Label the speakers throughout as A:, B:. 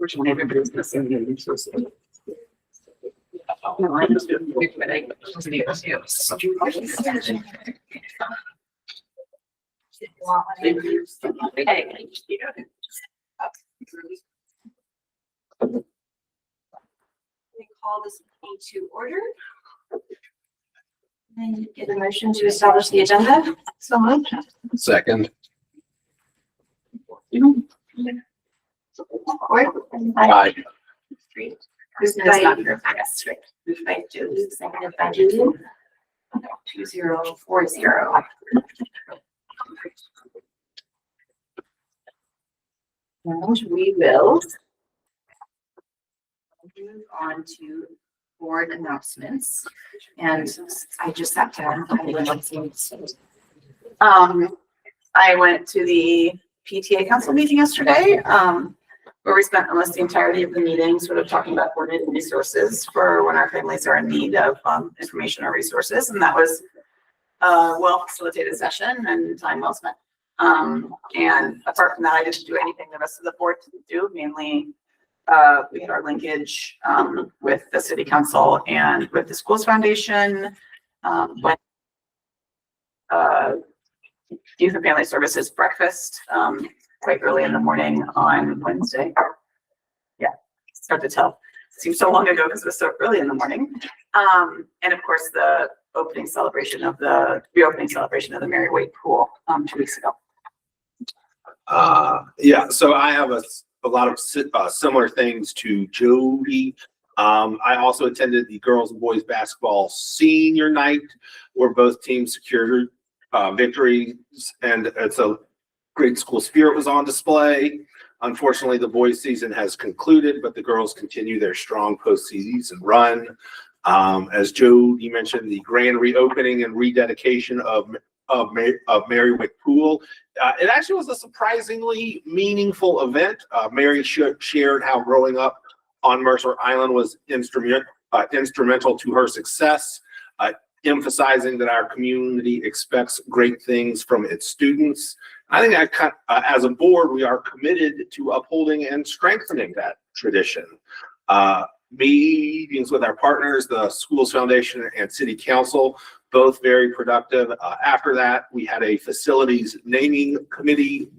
A: Fortunately, everybody's missing the resources. No, I just do it, but I wasn't able to.
B: We call this meeting to order. And get a motion to establish the agenda. So moved.
C: Second.
B: Aye. Who's not here? Yes, right. Moved by Julie, seconded by Julie. 2040. And we will move on to board announcements. And I just sat down. I went to the PTA council meeting yesterday, where we spent almost the entirety of the meeting sort of talking about coordinated resources for when our families are in need of information or resources. And that was a well facilitated session and time well spent. And apart from that, I didn't do anything the rest of the board didn't do. Mainly, we had our linkage with the city council and with the schools foundation. When Youth and Family Services breakfast quite early in the morning on Wednesday. Yeah, it's hard to tell. It seems so long ago because it was so early in the morning. And of course, the reopening celebration of the Mary Wade Pool 2 weeks ago.
C: Yeah, so I have a lot of similar things to Jody. I also attended the girls and boys basketball senior night where both teams secured victories, and it's a great school spirit was on display. Unfortunately, the boys season has concluded, but the girls continue their strong postseason run. As Jody mentioned, the grand reopening and rededication of Mary Wade Pool. It actually was a surprisingly meaningful event. Mary shared how growing up on Mercer Island was instrumental to her success, emphasizing that our community expects great things from its students. I think as a board, we are committed to upholding and strengthening that tradition. Meetings with our partners, the Schools Foundation and City Council, both very productive. After that, we had a facilities naming committee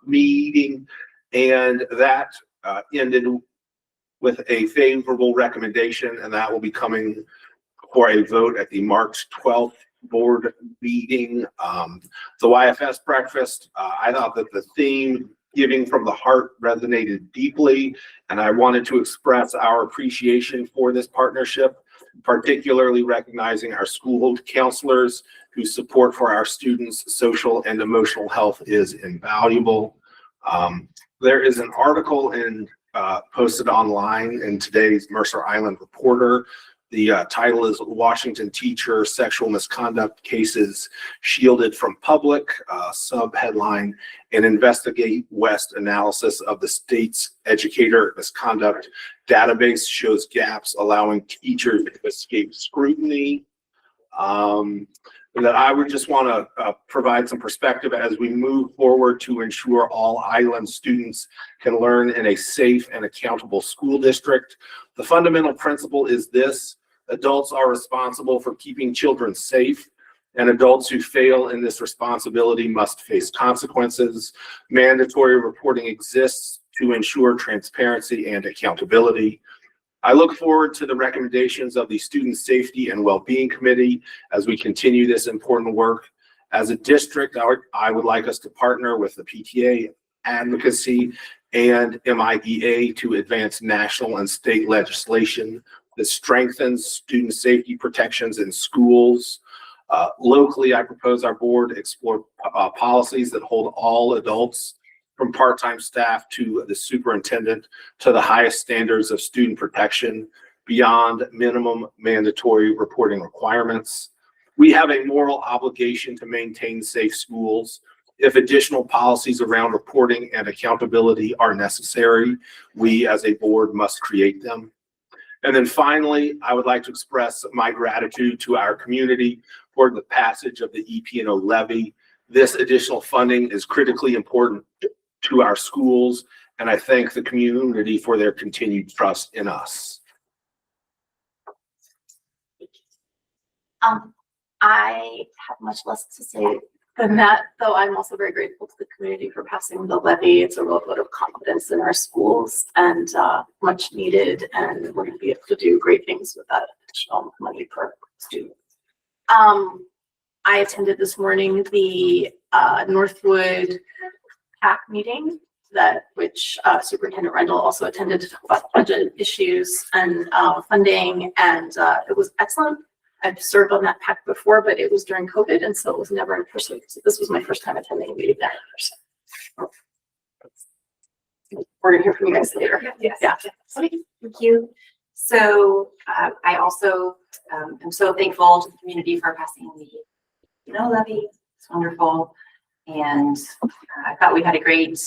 C: meeting, and that ended with a favorable recommendation, and that will be coming for a vote at the March 12th board meeting. The YFS breakfast, I thought that the theme, Giving from the Heart, resonated deeply, and I wanted to express our appreciation for this partnership, particularly recognizing our school counselors whose support for our students' social and emotional health is invaluable. There is an article posted online in today's Mercer Island Reporter. The title is Washington Teacher Sexual Misconduct Cases Shielded from Public, sub-headline, an Investigate West analysis of the state's educator misconduct database shows gaps allowing teachers to escape scrutiny. That I would just want to provide some perspective as we move forward to ensure all island students can learn in a safe and accountable school district. The fundamental principle is this: adults are responsible for keeping children safe, and adults who fail in this responsibility must face consequences. Mandatory reporting exists to ensure transparency and accountability. I look forward to the recommendations of the Student Safety and Wellbeing Committee as we continue this important work. As a district, I would like us to partner with the PTA advocacy and MIDA to advance national and state legislation that strengthens student safety protections in schools. Locally, I propose our board explore policies that hold all adults, from part-time staff to the superintendent, to the highest standards of student protection beyond minimum mandatory reporting requirements. We have a moral obligation to maintain safe schools. If additional policies around reporting and accountability are necessary, we as a board must create them. And then finally, I would like to express my gratitude to our community for the passage of the EP&O levy. This additional funding is critically important to our schools and I thank the community for their continued trust in us.
B: I have much less to say than that, though I'm also very grateful to the community for passing the levy. It's a real vote of confidence in our schools and much needed, and we're going to be able to do great things with that additional money per student. I attended this morning the Northwood PAC meeting which Superintendent Rendell also attended to talk about budget issues and funding, and it was excellent. I've served on that PAC before, but it was during COVID, and so it was never in person. So this was my first time attending a meeting that in person. We're gonna hear from you guys later.
D: Yes.
B: Yeah.
D: Thank you. So I also am so thankful to the community for passing the levy. It's wonderful. And I thought we had a great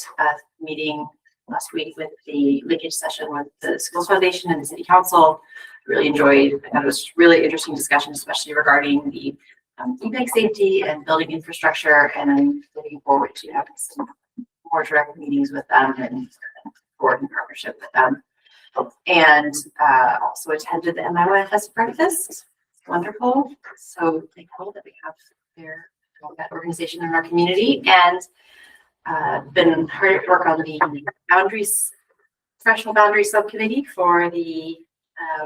D: meeting last week with the linkage session with the Schools Foundation and the City Council. Really enjoyed. I thought it was really interesting discussion, especially regarding the e-bike safety and building infrastructure. And I'm looking forward to having some more direct meetings with them and work in partnership with them. And also attended the MISD breakfast. Wonderful. So thankful that we have that organization in our community, and been hard at work on the professional boundaries subcommittee for the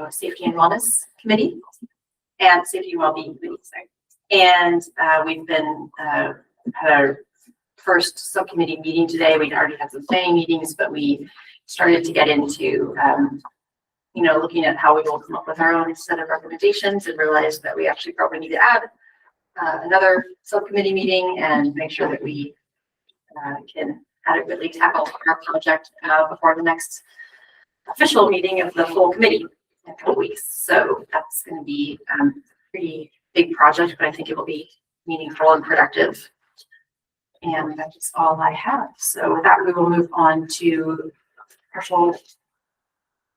D: safety and wellness committee and safety and wellbeing committee. Sorry. And we've been had our first subcommittee meeting today. We'd already had some planning meetings, but we started to get into looking at how we will come up with our own set of recommendations, and realized that we actually probably need to add another subcommittee meeting and make sure that we can adequately tackle our project before the next official meeting of the full committee in a couple weeks. So that's going to be a pretty big project, but I think it will be meaningful and productive. And that's all I have. So with that, we will move on to partial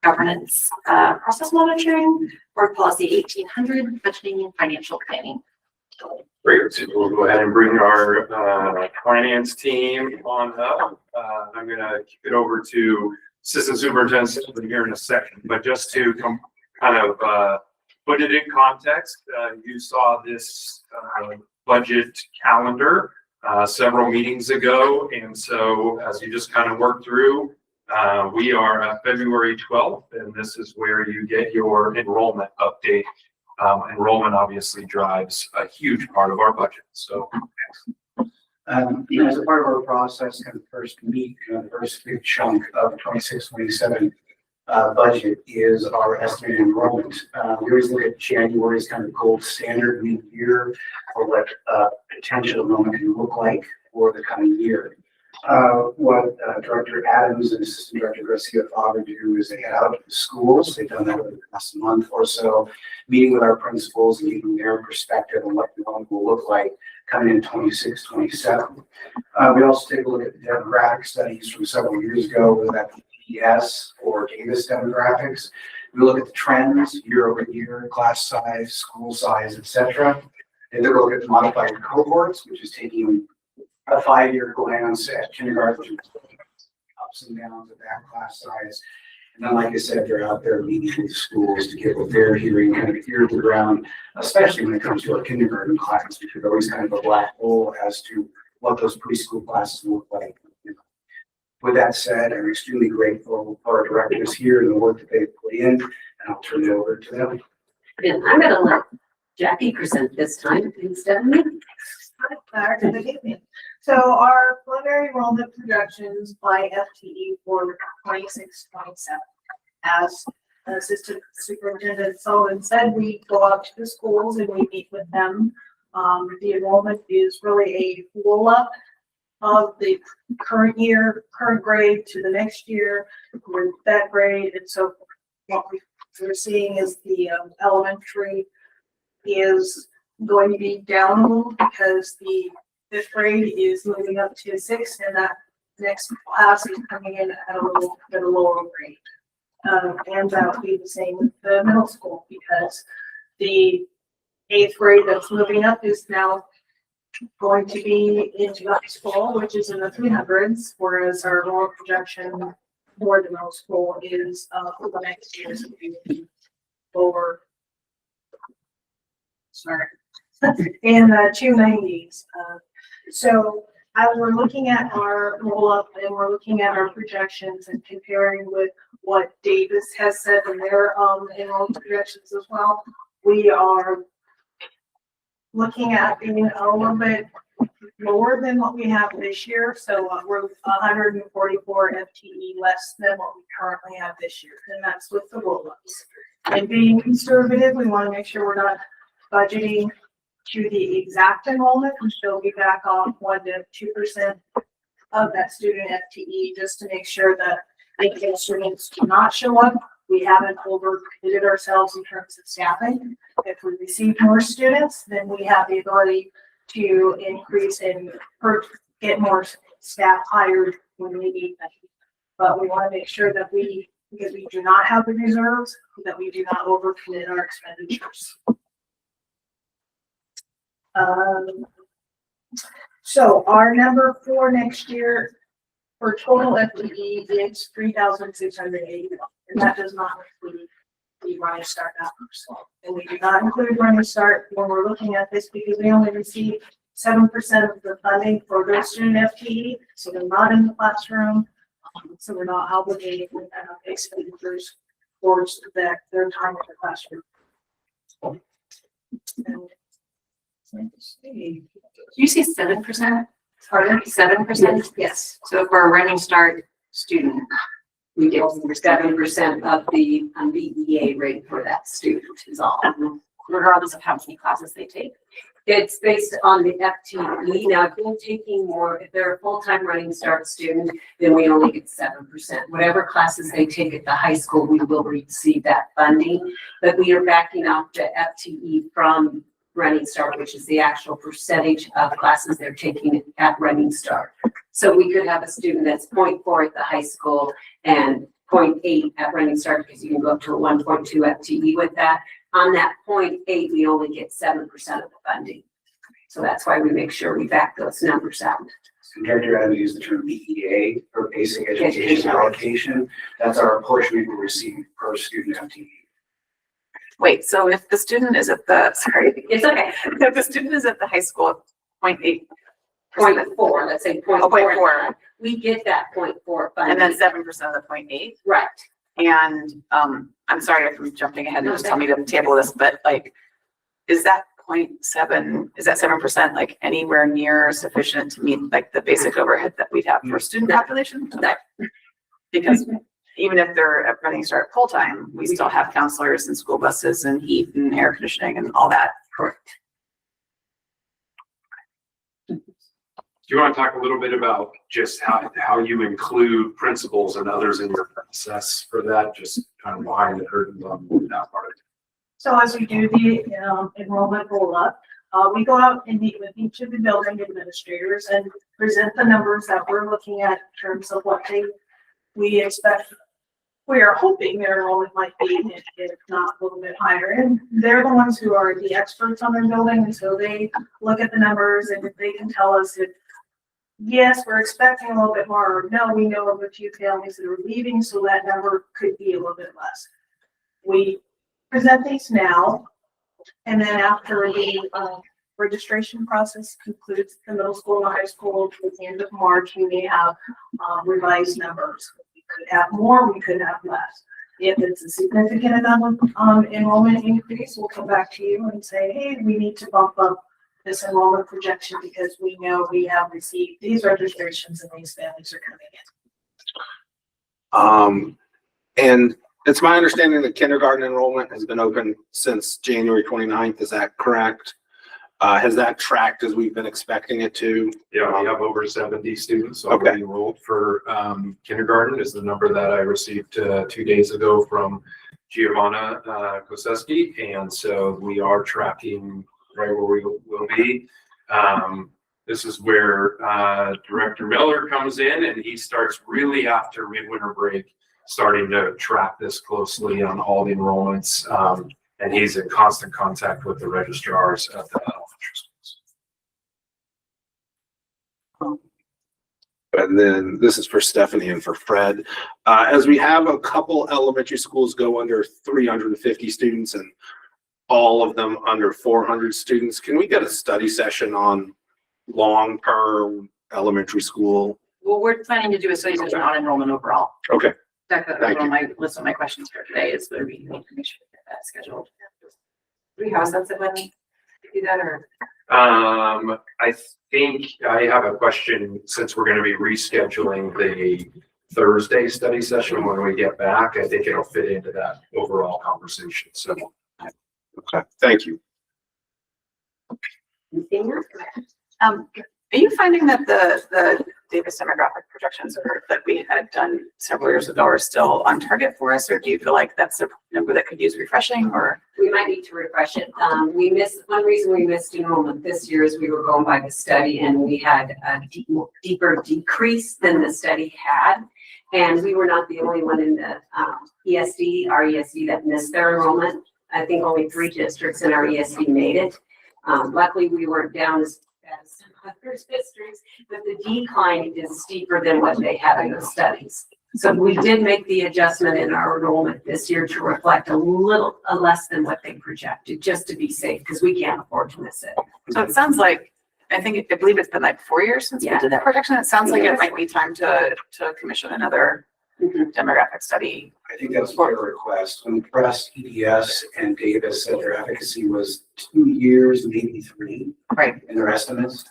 D: governance process monitoring, board policy 1800, budgeting and financial planning.
E: Great. So we'll go ahead and bring our finance team on up. I'm going to kick it over to Assistant Superintendent here in a second, but just to kind of put it in context, you saw this budget calendar several meetings ago, and so as you just kind of work through, we are at February 12th, and this is where you get your enrollment update. Enrollment obviously drives a huge part of our budget. So,
F: as a part of our process, kind of first big chunk of 26-27 budget is our estimated enrollment. We always look at January as kind of gold standard mid-year for what potential enrollment can look like for the coming year. What Director Adams and Assistant Director Garcia Father do is they get out to the schools. They've done that over the past month or so, meeting with our principals and getting their perspective on what enrollment will look like coming in 26-27. We also take a look at the demographic studies from several years ago, whether that be PES or Davis demographics. We look at the trends year over year, class size, school size, etc. And then we look at the modified cohorts, which is taking a 5-year glance at kindergarten, ups and downs of that class size. And then, like I said, they're out there meeting with schools to get what they're hearing, kind of ear to the ground, especially when it comes to our kindergarten class, which is always kind of a black hole as to what those preschool classes look like. With that said, I'm extremely grateful for our directors here and the work that they've put in, and I'll turn it over to them.
A: And I'm gonna let Jackie present this time instead of me.
G: So our preliminary enrollment projections by FTE for 26-27. As Assistant Superintendent Sullivan said, we go out to the schools and we meet with them. The enrollment is really a roll up of the current year, current grade to the next year with that grade. And so what we're seeing is the elementary is going to be down a little because the 5th grade is moving up to 6th, and that next class is coming in at a lower grade. And that will be the same with the middle school because the 8th grade that's moving up is now going to be into high school, which is in the 300s, whereas our lower projection for the middle school is, for the next year is over. Sorry. In the 290s. So as we're looking at our roll up and we're looking at our projections and comparing with what Davis has said in their enrollment projections as well, we are looking at being a little bit lower than what we have this year. So we're 144 FTE less than what we currently have this year, and that's with the roll ups. And being conservative, we want to make sure we're not budgeting to the exact enrollment, and still be back off 1 to 2% of that student FTE, just to make sure that the students do not show up. We haven't overcommitted ourselves in terms of staffing. If we receive more students, then we have the ability to increase and get more staff hired when we need them. But we want to make sure that because we do not have the reserves, that we do not overcommit our expenditures. So our number for next year for total FTE is 3,680, and that does not include the Running Start numbers. And we do not include Running Start when we're looking at this because we only receive 7% of the funding for those student FTE, so they're not in the classroom, so we're not obligated with expenditures towards their time in the classroom.
D: You say 7%? Pardon, 7%?
A: Yes,
D: So for a Running Start student,
A: we get 7% of the BEA rate for that student is all.
D: regardless of how many classes they take.
A: It's based on the FTE. Now, if you're taking more, if they're a full-time Running Start student, then we only get 7%. Whatever classes they take at the high school, we will receive that funding. But we are backing out the FTE from Running Start, which is the actual percentage of classes they're taking at Running Start. So we could have a student that's 0.4 at the high school and 0.8 at Running Start, because you can go up to a 1.2 FTE with that. On that 0.8, we only get 7% of the funding. So that's why we make sure we back those numbers out.
F: Director Adam used the term BEA, or basic education allocation. That's our portion we will receive per student FTE.
B: Wait, so if the student is at the, sorry,
A: It's okay.
B: if the student is at the high school, 0.8,
A: 0.4, let's say 0.4.
B: 0.4,
A: We get that 0.4
B: and then
A: funding.
B: 7% of the 0.8.
A: Right.
B: And, I'm sorry if I'm jumping ahead and just tell me to table this, but like, is that 0.7, is that 7% like anywhere near sufficient to meet like the basic overhead that we'd have for student population?
A: No.
B: Because even if they're at Running Start full-time, we still have counselors and school buses and heat and air conditioning and all that.
A: Correct.
E: Do you want to talk a little bit about just how you include principals and others in your process for that, just kind of behind the curtains on that part of it?
G: So as we do the enrollment roll up, we go out and meet with each of the building administrators and present the numbers that we're looking at in terms of what we expect. We are hoping their enrollment might be, if not a little bit higher. And they're the ones who are the experts on their building, and so they look at the numbers, and if they can tell us if yes, we're expecting a little bit more, or no, we know of a few families that are leaving, so that number could be a little bit less. We present these now, and then after the registration process concludes, the middle school and the high school, at the end of March, we may have revised numbers. We could have more, we could have less. If it's a significant amount of enrollment increase, we'll come back to you and say, hey, we need to bump up this enrollment projection because we know we have received these registrations and these families are coming in.
C: And it's my understanding that kindergarten enrollment has been open since January 29th. Is that correct? Has that tracked as we've been expecting it to?
E: Yeah, we have over 70 students already enrolled for kindergarten is the number that I received 2 days ago from Giovanna Koseski. And so we are tracking right where we will be. This is where Director Miller comes in, and he starts really after midwinter break, starting to track this closely on all the enrollments. And he's in constant contact with the registrars at the elementary schools.
C: And then this is for Stephanie and for Fred. As we have a couple elementary schools go under 350 students and all of them under 400 students, can we get a study session on long-term elementary school?
D: Well, we're planning to do a study session on enrollment overall.
C: Okay,
D: In fact, that's
C: Thank
D: on my list of my questions for today is whether we need to make sure we get that scheduled. Do we have a sense of when we do that or?
E: I think I have a question, since we're gonna be rescheduling the Thursday study session when we get back. I think it'll fit into that overall conversation, so.
C: okay, thank you.
A: Anything else?
B: Are you finding that the Davis demographic projections that we had done several years ago are still on target for us, or do you feel like that's a number that could use refreshing, or?
A: We might need to refresh it. One reason we missed enrollment this year is we were going by the study and we had a deeper decrease than the study had. And we were not the only one in the ESD, our ESD that missed their enrollment. I think only 3 districts in our ESD made it. Luckily, we weren't down as bad as some other districts, but the decline is steeper than what they had in the studies. So we did make the adjustment in our enrollment this year to reflect a little less than what they projected, just to be safe, because we can't afford to miss it.
B: So it sounds like, I believe it's been like 4 years since we
A: Yeah.
B: did that projection. It sounds like it might be time to commission another demographic study.
F: I think that's my request. When Press, EDS, and Davis said their efficacy was 2 years, maybe 3.
B: Right.
F: In their estimates.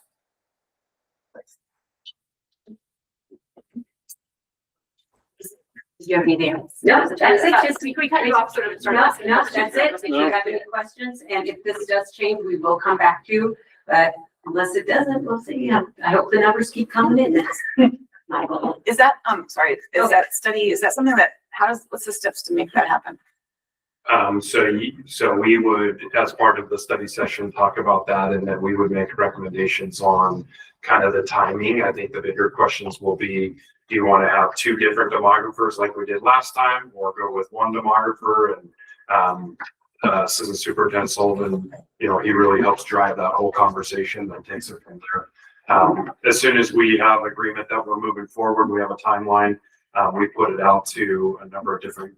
D: Do you have anything else?
A: No, that's it. Just
D: we cut you off sort of.
A: No, that's it. If you have any questions, and if this does change, we will come back to you. But unless it doesn't, we'll see. I hope the numbers keep coming in. That's my goal.
B: Is that, that study, is that something that, what's the steps to make that happen?
E: So we would, as part of the study session, talk about that, and then we would make recommendations on kind of the timing. I think the bigger questions will be, do you want to have 2 different demographers like we did last time, or go with 1 demographer? And Assistant Superintendent Sullivan, he really helps drive that whole conversation and takes it from there. As soon as we have agreement that we're moving forward, we have a timeline. We put it out to a number of different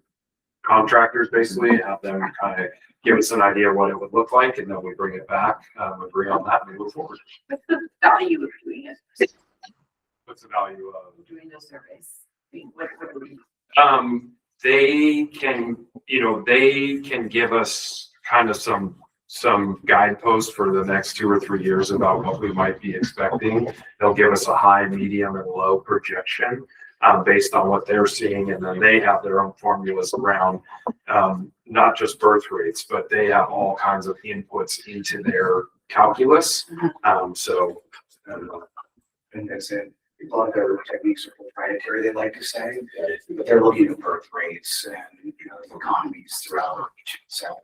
E: contractors, basically, have them kind of give us an idea what it would look like, and then we bring it back, agree on that, and move forward.
D: What's the value of doing it?
E: What's the value of?
D: Doing those surveys? What are we?
E: They can give us kind of some guideposts for the next 2 or 3 years about what we might be expecting. They'll give us a high, medium, and low projection based on what they're seeing, and then they have their own formulas around not just birth rates, but they have all kinds of inputs into their calculus. So
F: And that's it. A lot of their techniques are proprietary, they like to say, but they're looking at birth rates and, economies throughout each. So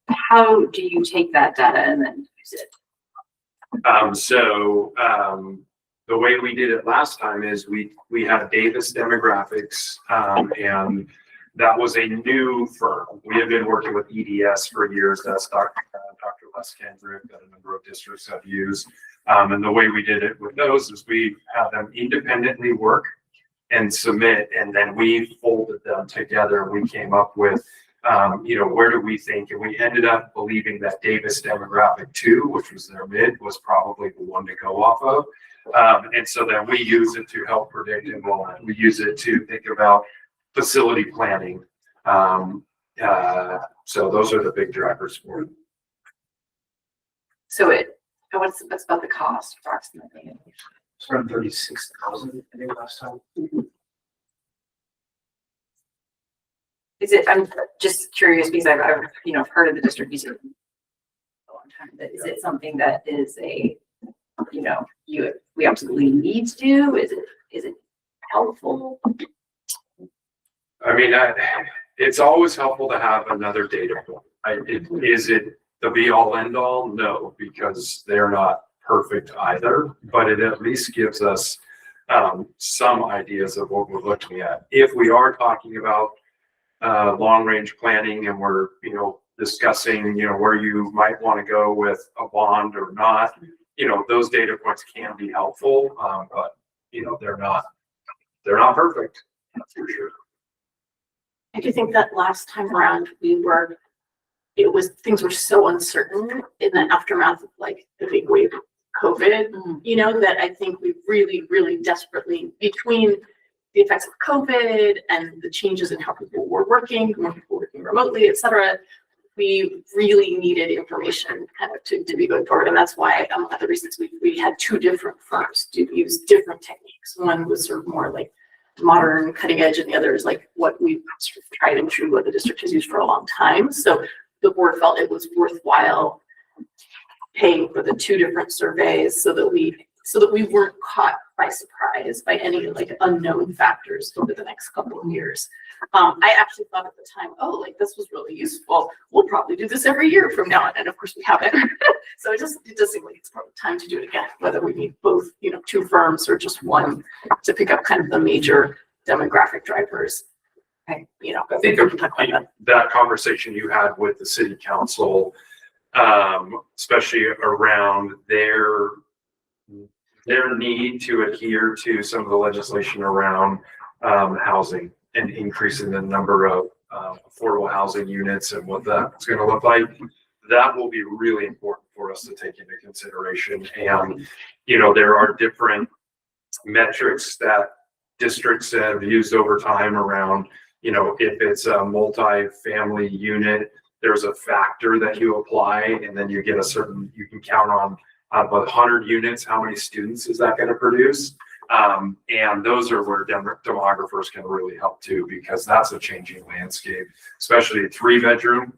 D: How do you take that data and then use it?
E: The way we did it last time is we had Davis Demographics, and that was a new firm. We have been working with EDS for years. That's Dr. Les Kendrick that a number of districts have used. And the way we did it with those is we had them independently work and submit, and then we folded them together. We came up with, where do we think? And we ended up believing that Davis Demographic 2, which was their mid, was probably the one to go off of. And so then we use it to help predict enrollment. We use it to think about facility planning. So those are the big drivers for it.
D: So what's about the cost approximately?
F: it's around 36,000, I think, last time.
D: Is it, I'm just curious because I've heard of the district using it a long time, but is it something that is we absolutely need to do? Is it helpful?
E: I mean, it's always helpful to have another data point. Is it the be all end all? No, because they're not perfect either, but it at least gives us some ideas of what we're looking at. If we are talking about long range planning and we're, discussing, where you might want to go with a bond or not, you know, those data points can be helpful, but, you know, they're not perfect, that's for sure.
B: I do think that last time around, things were so uncertain in the aftermath of like the big wave of COVID, you know, that I think we really, really desperately, between the effects of COVID and the changes in how people were working, more people working remotely, et cetera, we really needed information kind of to be going forward. And that's why one of the reasons we had two different firms to use different techniques. One was sort of more like modern, cutting edge, and the other is like what we've sort of tried and true, what the district has used for a long time. So the board felt it was worthwhile paying for the two different surveys so that we weren't caught by surprise by any like unknown factors over the next couple of years. I actually thought at the time, oh, like this was really useful. We'll probably do this every year from now on. And of course we haven't. So it does seem like it's probably time to do it again, whether we need both, you know, two firms or just one to pick up kind of the major demographic drivers. Okay, you know,
E: I think that conversation you had with the city council, especially around their need to adhere to some of the legislation around housing and increasing the number of affordable housing units and what that's going to look like, that will be really important for us to take into consideration. And, you know, there are different metrics that districts have used over time around, you know, if it's a multi-family unit, there's a factor that you apply, and then you get you can count on out of 100 units, how many students is that going to produce? And those are where demographers can really help too, because that's a changing landscape, especially 3-bedroom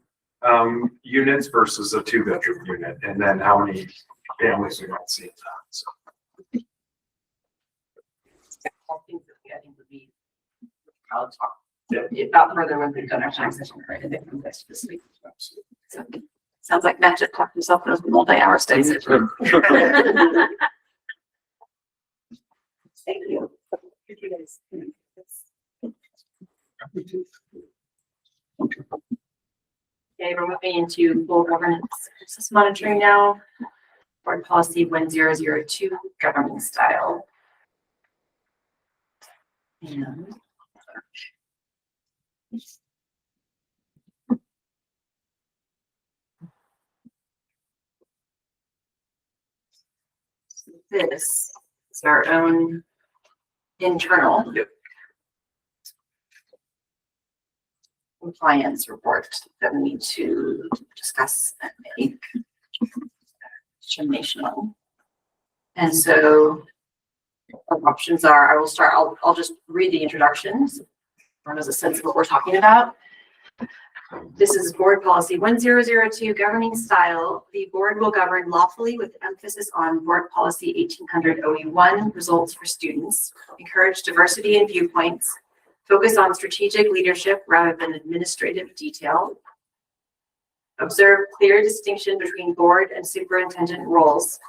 E: units versus a 2-bedroom unit, and then how many families are going to see that. So.
D: All things that I think would be, I'll talk about further when we've done our time session, right? I think from this week. So, sounds like Matt just talked himself in a multi-hour study session. Thank you. Thank you guys. Okay, we're moving into full governance process monitoring now. Board policy 1002, governing style. And this is our own internal compliance report that we need to discuss and make determination on. And so our options are, I'll just read the introduction so everyone has a sense of what we're talking about. This is board policy 1002, governing style. The board will govern lawfully with emphasis on board policy 1800 OE1, results for students, encourage diversity in viewpoints, focus on strategic leadership rather than administrative detail, observe clear distinction between board and superintendent roles,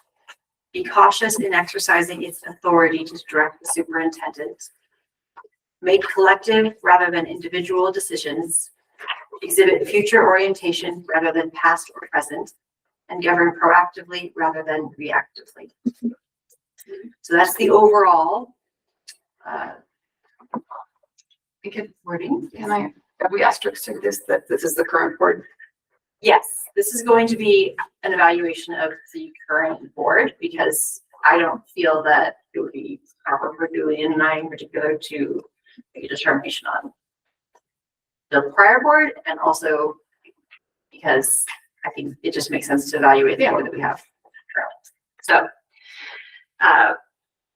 D: be cautious in exercising its authority to direct the superintendent, make collective rather than individual decisions, exhibit future orientation rather than past or present, and govern proactively rather than reactively. So that's the overall wording.
B: Have we asterisked this, that this is the current board?
D: Yes, this is going to be an evaluation of the current board because I don't feel that it would be proper for Julie and I in particular to make a determination on the prior board, and also because I think it just makes sense to evaluate the board that we have currently. So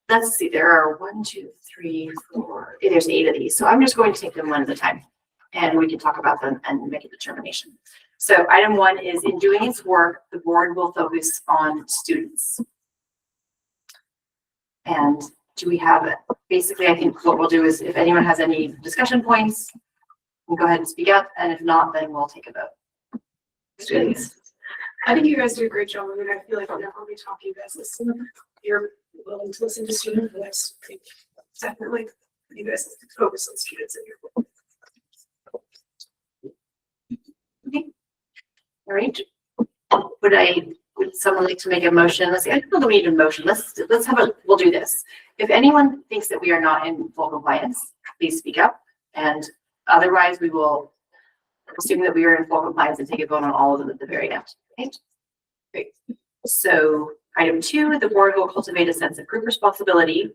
D: let's see, there are 1, 2, 3, 4, there's 8 of these. So I'm just going to take them one at a time and we can talk about them and make a determination. So item 1 is, in doing its work, the board will focus on students. And do we have it? Basically, I think what we'll do is if anyone has any discussion points, we'll go ahead and speak up. And if not, then we'll take a vote. Students.
G: I think you guys do a great job. I mean, I feel like whenever we talk, you guys listen. You're willing to listen to students, and that's definitely you guys focus on students in your book.
D: Okay. All right. Would would someone like to make a motion? Let's see, I don't know that we need a motion. We'll do this. If anyone thinks that we are not in full compliance, please speak up. And otherwise we will assume that we are in full compliance and take a vote on all of them at the very end. Okay? Great. So item 2, the board will cultivate a sense of group responsibility.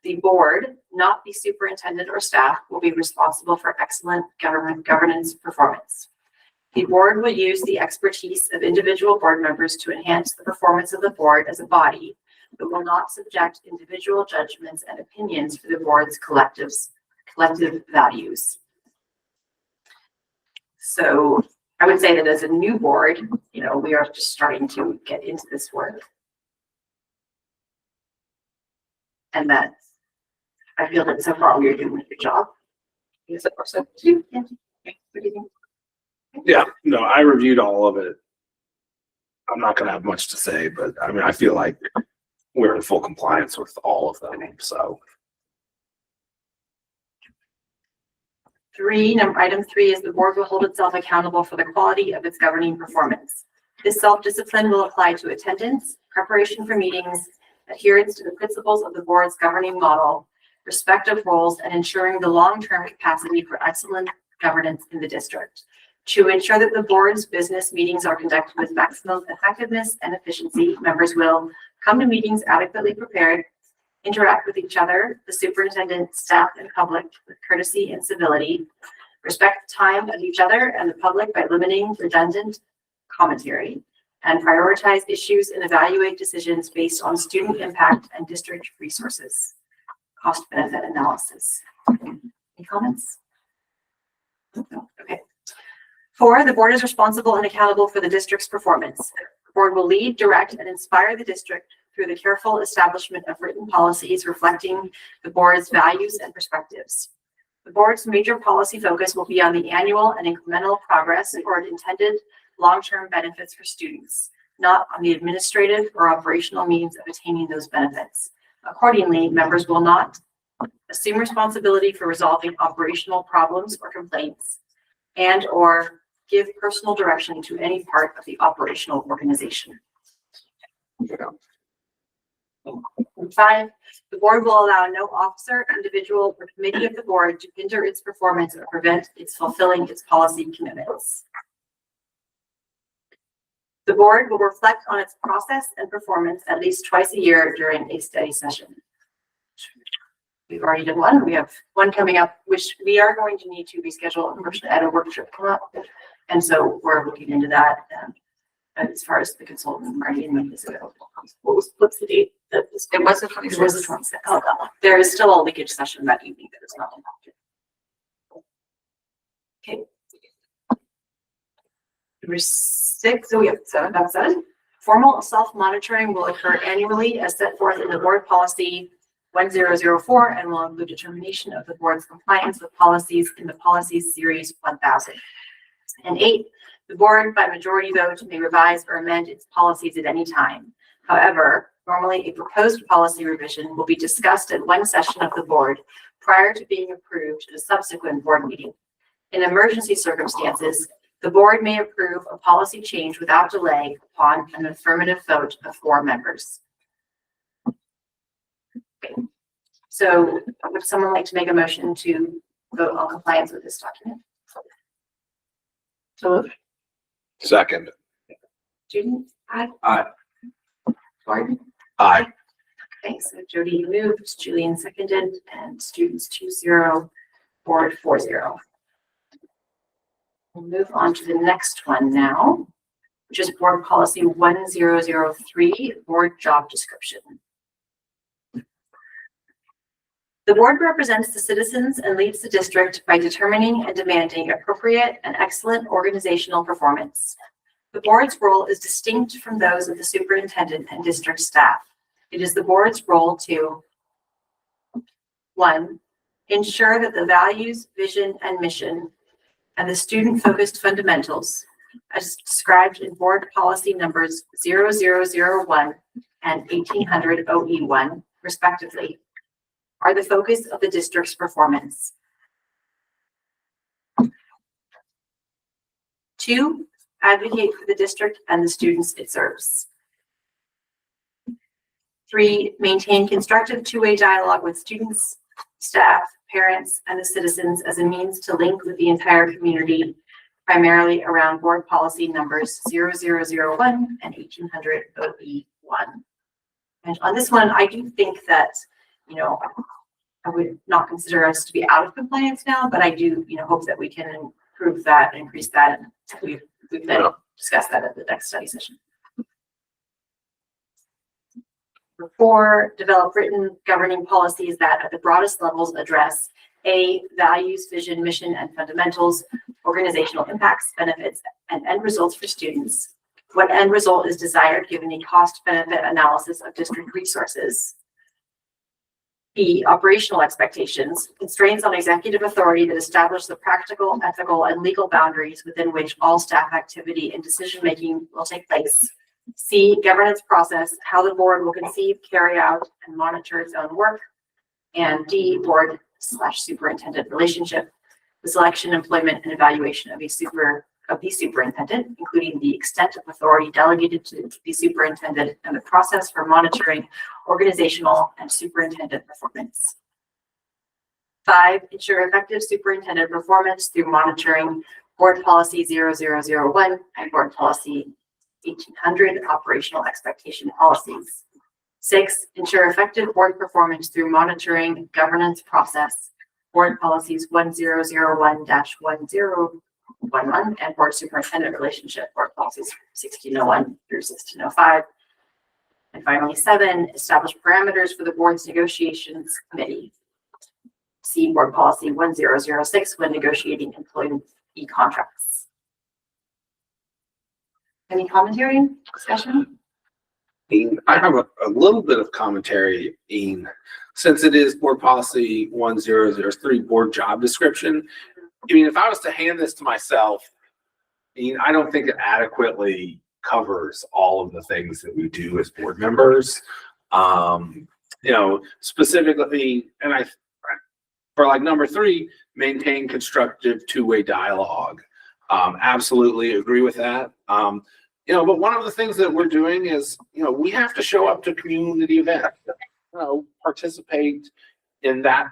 D: The board, not the superintendent or staff, will be responsible for excellent governance performance. The board will use the expertise of individual board members to enhance the performance of the board as a body, but will not subject individual judgments and opinions for the board's collective values. So I would say that as a new board, we are just starting to get into this work. And that I feel that so far we are doing a good job. Is it so? Yeah. Okay. What do you think?
C: Yeah, no, I reviewed all of it. I'm not gonna have much to say, but I mean, I feel like we're in full compliance with all of them, so.
D: Item 3 is the board will hold itself accountable for the quality of its governing performance. This self-discipline will apply to attendance, preparation for meetings, adherence to the principles of the board's governing model, respective roles, and ensuring the long-term capacity for excellent governance in the district. To ensure that the board's business meetings are conducted with maximum effectiveness and efficiency, members will come to meetings adequately prepared, interact with each other, the superintendent, staff, and public with courtesy and civility, respect the time of each other and the public by limiting redundant commentary, and prioritize issues and evaluate decisions based on student impact and district resources. Cost benefit analysis. Any comments? No. Okay. 4, the board is responsible and accountable for the district's performance. The board will lead, direct, and inspire the district through the careful establishment of written policies reflecting the board's values and perspectives. The board's major policy focus will be on the annual and incremental progress toward intended long-term benefits for students, not on the administrative or operational means of attaining those benefits. Accordingly, members will not assume responsibility for resolving operational problems or complaints and/or give personal direction to any part of the operational organization. 5, the board will allow no officer, individual, or committee of the board to hinder its performance or prevent its fulfilling its policy commitments. The board will reflect on its process and performance at least twice a year during a study session. We've already done one. We have one coming up, which we are going to need to reschedule at a work trip come up. And so we're looking into that. As far as the consultant marketing is available. What's the date? It was the 26th. It was the 26th. Oh, that one. There is still a leakage session that evening that is not impacted. Okay. Number 6, so we have 7, that's 7. Formal self-monitoring will occur annually as set forth in the board policy 1004 and will include determination of the board's compliance with policies in the policies series 1000. And 8, the board by majority vote may revise or amend its policies at any time. However, normally a proposed policy revision will be discussed at one session of the board prior to being approved at a subsequent board meeting. In emergency circumstances, the board may approve a policy change without delay upon an affirmative vote of 4 members. Okay. So would someone like to make a motion to vote on compliance with this document? So moved.
C: Second.
D: Judy? Aye.
C: Aye.
D: Gordon?
C: Aye.
D: Okay, so Jody moved, Julian seconded, and students 2-0, board 4-0. We'll move on to the next one now, which is board policy 1003, board job description. The board represents the citizens and leads the district by determining and demanding appropriate and excellent organizational performance. The board's role is distinct from those of the superintendent and district staff. It is the board's role to 1, ensure that the values, vision, and mission and the student-focused fundamentals, as described in board policy numbers 0001 and 1800 OE1, respectively, are the focus of the district's performance. 2, advocate for the district and the students it serves. 3, maintain constructive two-way dialogue with students, staff, parents, and the citizens as a means to link with the entire community, primarily around board policy numbers 0001 and 1800 OE1. And on this one, I do think that, you know, I would not consider us to be out of compliance now, but I do, you know, hope that we can improve that, increase that, and we've then discussed that at the next study session. 4, develop written governing policies that at the broadest levels address A, values, vision, mission, and fundamentals, organizational impacts, benefits, and end results for students. What end result is desired given a cost-benefit analysis of district resources. B, operational expectations, constraints on executive authority that establish the practical, ethical, and legal boundaries within which all staff activity and decision-making will take place. C, governance process, how the board will conceive, carry out, and monitor its own work. And D, board/superintendent relationship, the selection, employment, and evaluation of the superintendent, including the extent of authority delegated to the superintendent and the process for monitoring organizational and superintendent performance. 5, ensure effective superintendent performance through monitoring board policy 0001 and board policy 1800 operational expectation policies. 6, ensure effective board performance through monitoring governance process, board policies 1001-1011 and board superintendent relationship, board policies 1601 through 1605. And finally, 7, establish parameters for the board's negotiations committee. See board policy 1006 when negotiating employee contracts. Any commentary, discussion?
C: Ian, I have a little bit of commentary, Ian, since it is board policy 1003 board job description. I mean, if I was to hand this to myself, Ian, I don't think it adequately covers all of the things that we do as board members. You know, specifically, and for like number 3, maintain constructive two-way dialogue. Absolutely agree with that. You know, but one of the things that we're doing is, you know, we have to show up to community events, you know, participate in that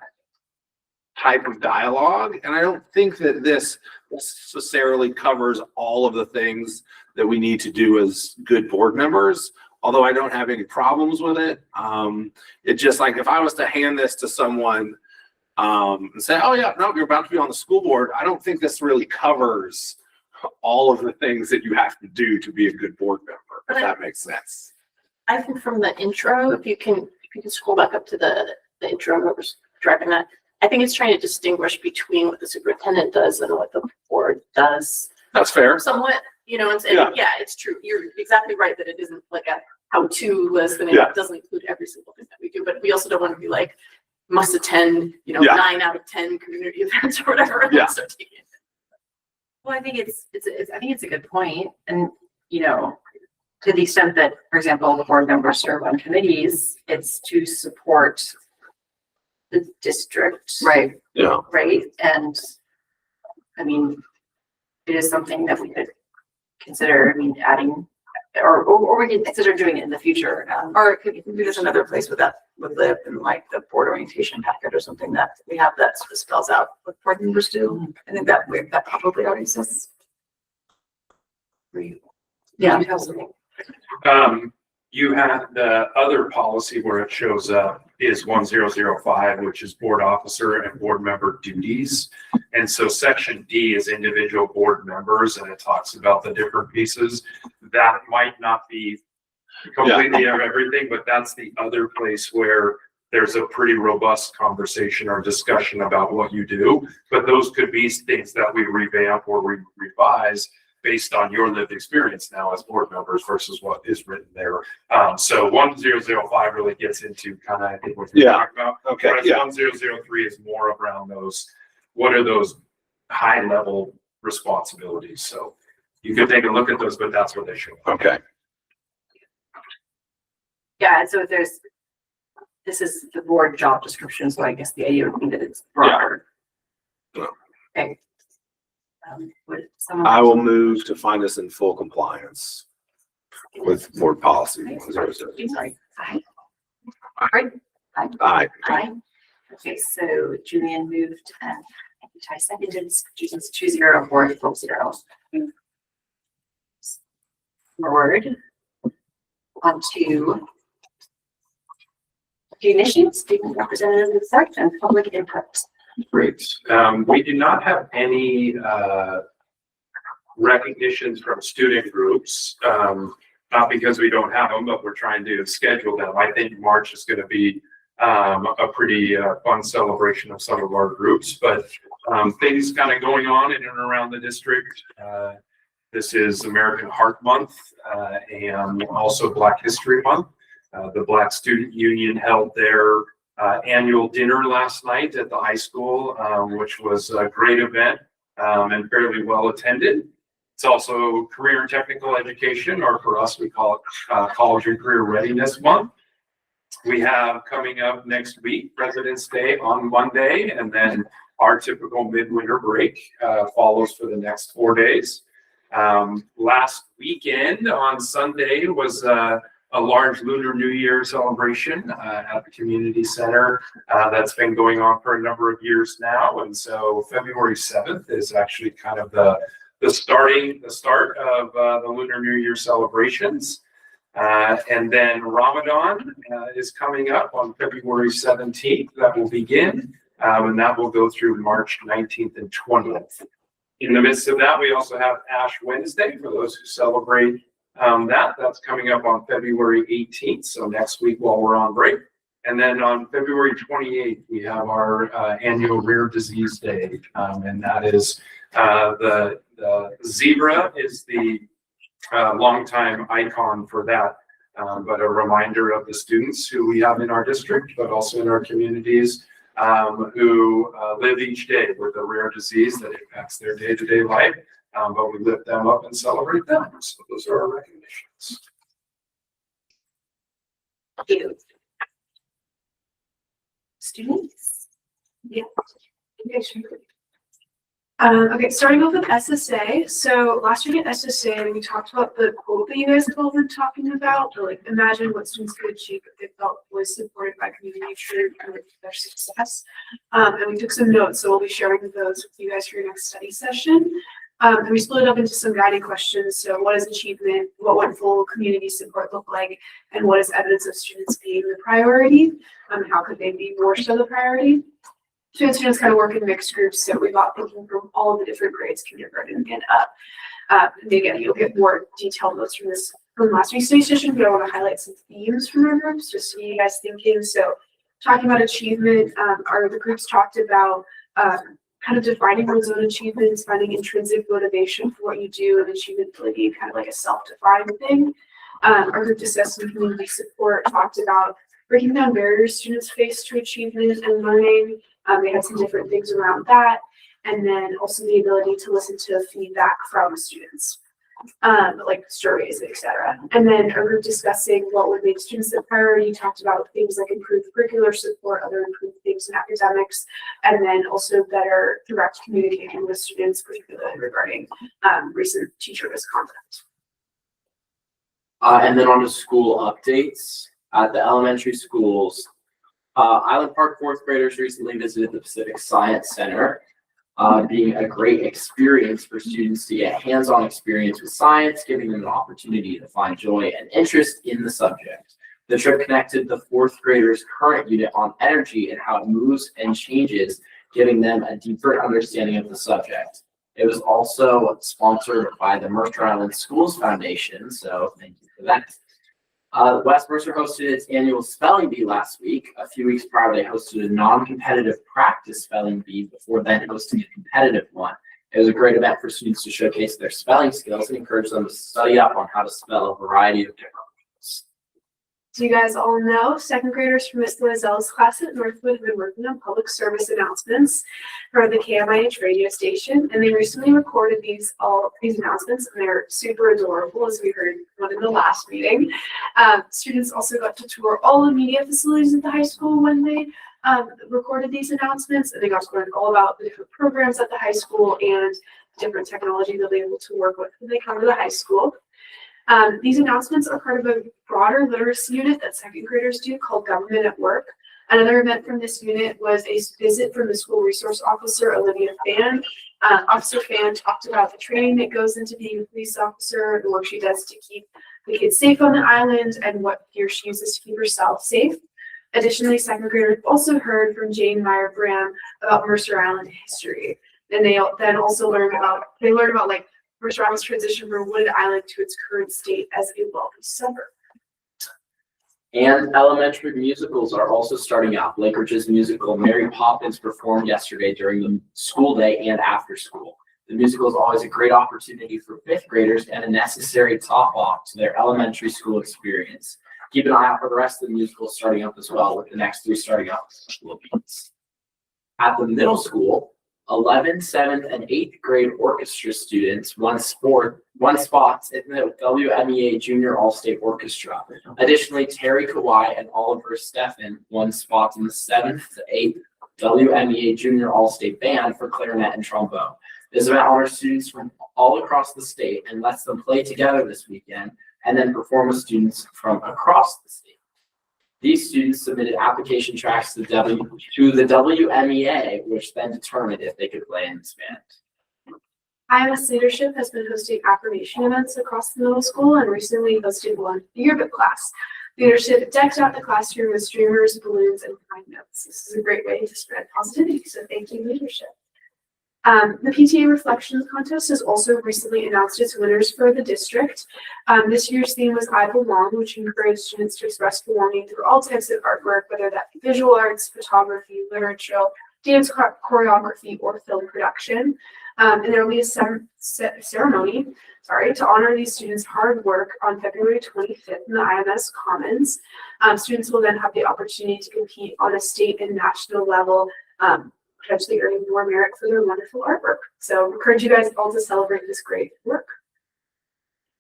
C: type of dialogue. And I don't think that this necessarily covers all of the things that we need to do as good board members, although I don't have any problems with it. It's just like, if I was to hand this to someone and say, oh yeah, no, you're about to be on the school board, I don't think this really covers all of the things that you have to do to be a good board member, if that makes sense.
H: I think from the intro, if you can scroll back up to the intro, whoever's driving that, I think it's trying to distinguish between what the superintendent does and what the board does.
C: That's fair.
H: Somewhat, you know, and
C: Yeah.
H: yeah, it's true. You're exactly right that it isn't like a how-to list and it
C: Yeah.
H: doesn't include every single thing that we do, but we also don't want to be like, must attend, you know,
C: Yeah.
H: 9 out of 10 community events or whatever. And
C: Yeah.
H: start taking it.
D: Well, I think it's I think it's a good point. And, you know, to the extent that, for example, the board members serve on committees, it's to support the district.
A: Right.
C: Yeah.
D: Right. And I mean, it is something that we could consider, I mean, adding, or we could consider doing it in the future.
B: Or it could be, there's another place with that, would live in like the board orientation packet or something that we have that sort of spells out what board members do. I think that probably already exists.
D: Yeah.
E: You have the other policy where it shows up is 1005, which is board officer and board member duties. And so section D is individual board members, and it talks about the different pieces. That might not be completely of everything, but that's the other place where there's a pretty robust conversation or discussion about what you do. But those could be things that we revamp or revise based on your lived experience now as board members versus what is written there. So 1005 really gets into kind of, I think, what you're talking about.
C: Okay.
E: Whereas 1003 is more around those, what are those high level responsibilities? So you could take a look at those, but that's where they show up.
C: Okay.
D: Yeah, and so this is the board job description, so I guess the idea would be that it's broader.
C: Yeah.
D: Okay. Would someone-
C: I will move to find us in full compliance with board policy 1003.
D: Sorry.
C: Aye.
D: Aye. Okay, so Julian moved and Ty seconded, Jesus 20440. Forward onto recognition, student representative report and public input.
E: Great. We do not have any recognitions from student groups. Not because we don't have them, but we're trying to schedule them. I think March is going to be a pretty fun celebration of some of our groups, but things kind of going on in and around the district. This is American Heart Month and also Black History Month. The Black Student Union held their annual dinner last night at the high school, which was a great event and fairly well attended. It's also Career and Technical Education, or for us, we call it College and Career Readiness Month. We have coming up next week, President's Day on Monday, and then our typical midwinter break follows for the next 4 days. Last weekend on Sunday was a large Lunar New Year celebration at the community center that's been going on for a number of years now. And so February 7th is actually kind of the start of the Lunar New Year celebrations. And then Ramadan is coming up on February 17th. That will begin, and that will go through March 19th and 20th. In the midst of that, we also have Ash Wednesday for those who celebrate that's coming up on February 18th, so next week while we're on break. And then on February 28th, we have our annual Rare Disease Day, and that is the zebra is the longtime icon for that, but a reminder of the students who we have in our district, but also in our communities who live each day with a rare disease that impacts their day-to-day life. But we lift them up and celebrate them. So those are our recognitions.
D: Thank you. Students?
I: Yeah. Okay, sure. Okay, starting off with SSA. So last week at SSA, we talked about the quote that you guys have all been talking about, or like imagine what students could achieve if they felt was supported by community for their success. And we took some notes, so we'll be sharing those with you guys for your next study session. And we split it up into some guiding questions. So what is achievement? What would full community support look like? And what is evidence of students being the priority? How could they be more so the priority? Students kind of work in mixed groups. So we got thinking from all of the different grades, kindergarten and up. And again, you'll get more detailed notes from last week's study session, but I want to highlight some themes from our groups just to get you guys thinking. So talking about achievement, the groups talked about kind of defining one's own achievements, finding intrinsic motivation for what you do, and achievement really being kind of like a self-defined thing. Our group discussed some community support, talked about breaking down barriers students face to achievement and learning. They had some different things around that, and then also the ability to listen to feedback from students, like surveys, etc. And then our group discussing what would make students a priority, talked about things like improved curricular support, other improved things in academics, and then also better direct communication with students, particularly regarding recent teacher misconduct.
J: And then on to school updates. At the elementary schools, Island Park fourth graders recently visited the Pacific Science Center, being a great experience for students to get hands-on experience with science, giving them an opportunity to find joy and interest in the subject. The trip connected the fourth graders' current unit on energy and how it moves and changes, giving them a deeper understanding of the subject. It was also sponsored by the Mercer Island Schools Foundation, so thank you for that. West Mercer hosted its annual spelling bee last week. A few weeks prior, they hosted a non-competitive practice spelling bee before then hosting a competitive one. It was a great event for students to showcase their spelling skills and encourage them to study up on how to spell a variety of different words.
I: So you guys all know, second graders from Miss Loisel's class at Northwood have been working on public service announcements for the KMIH radio station, and they recently recorded these announcements, and they're super adorable, as we heard one in the last meeting. Students also got to tour all the media facilities at the high school when they recorded these announcements, and they got to learn all about the different programs at the high school and different technology they'll be able to work with when they come to the high school. These announcements are part of a broader literacy unit that second graders do called Government at Work. Another event from this unit was a visit from the school resource officer, Olivia Fan. Officer Fan talked about the training that goes into being a police officer, the work she does to keep the kids safe on the island, and what he or she uses to keep herself safe. Additionally, second graders also heard from Jane Meyer Graham about Mercer Island history. And they then also learn about like Mercer Island's transition from a wooded island to its current state as a wealthy suburb.
J: And elementary musicals are also starting out. Lake Ridge's musical Mary Poppins performed yesterday during the school day and after school. The musical is always a great opportunity for fifth graders and a necessary top off to their elementary school experience. Keep an eye out for the rest of the musicals starting up as well, with the next 3 starting up in a couple of weeks. At the middle school, 11th, 7th, and 8th grade orchestra students won spots in the WMEA Junior All-State Orchestra. Additionally, Terry Kawai and Oliver Steffen won spots in the 7th to 8th WMEA Junior All-State Band for clarinet and trombone. This event honors students from all across the state and lets them play together this weekend and then perform with students from across the state. These students submitted application tracks to the WMEA, which then determined if they could play in this band.
I: IMS Leadership has been hosting affirmation events across the middle school and recently hosted one the yearbook class. Leadership decked out the classroom with streamers, balloons, and kind notes. This is a great way to spread positivity, so thank you, leadership. The PTA Reflections Contest has also recently announced its winners for the district. This year's theme was I Belong, which encouraged students to express belonging through all types of artwork, whether that be visual arts, photography, literature, dance choreography, or film production. And there will be a ceremony to honor these students' hard work on February 25th in the IMS Commons. Students will then have the opportunity to compete on a state and national level, potentially earning more merit for their wonderful artwork. So encourage you guys all to celebrate this great work.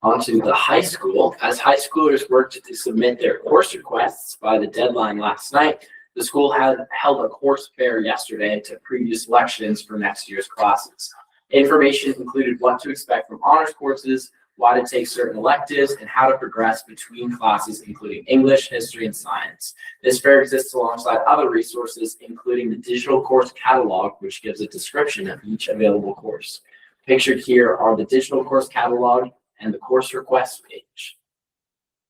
J: On to the high school. As high schoolers worked to submit their course requests by the deadline last night, the school had held a course fair yesterday to preview selections for next year's classes. Information included what to expect from honors courses, why to take certain electives, and how to progress between classes, including English, history, and science. This fair exists alongside other resources, including the digital course catalog, which gives a description of each available course. Pictured here are the digital course catalog and the course request page.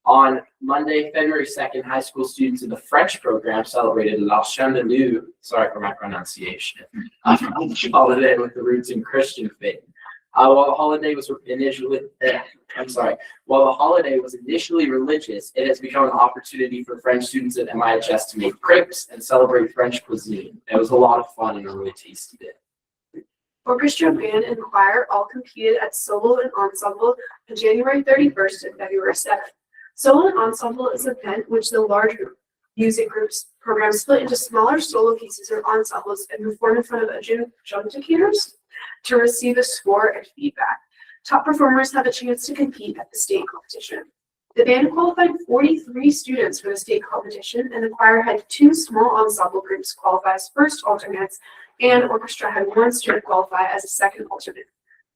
J: On Monday, February 2nd, high school students in the French program celebrated La Chandelou, sorry for my pronunciation, holiday with the roots in Christian faith. While the holiday was initially religious, it has become an opportunity for French students at MIHS to make crepes and celebrate French cuisine. It was a lot of fun and a really tasty day.
I: Orchestra, band, and choir all competed at solo and ensemble on January 31st and February 7th. Solo and ensemble is an event which the larger music groups program split into smaller solo pieces or ensembles and perform in front of adjudicators to receive a score and feedback. Top performers have a chance to compete at the state competition. The band qualified 43 students for the state competition, and the choir had 2 small ensemble groups qualify as first alternates, and orchestra had 1 student qualify as a second alternate.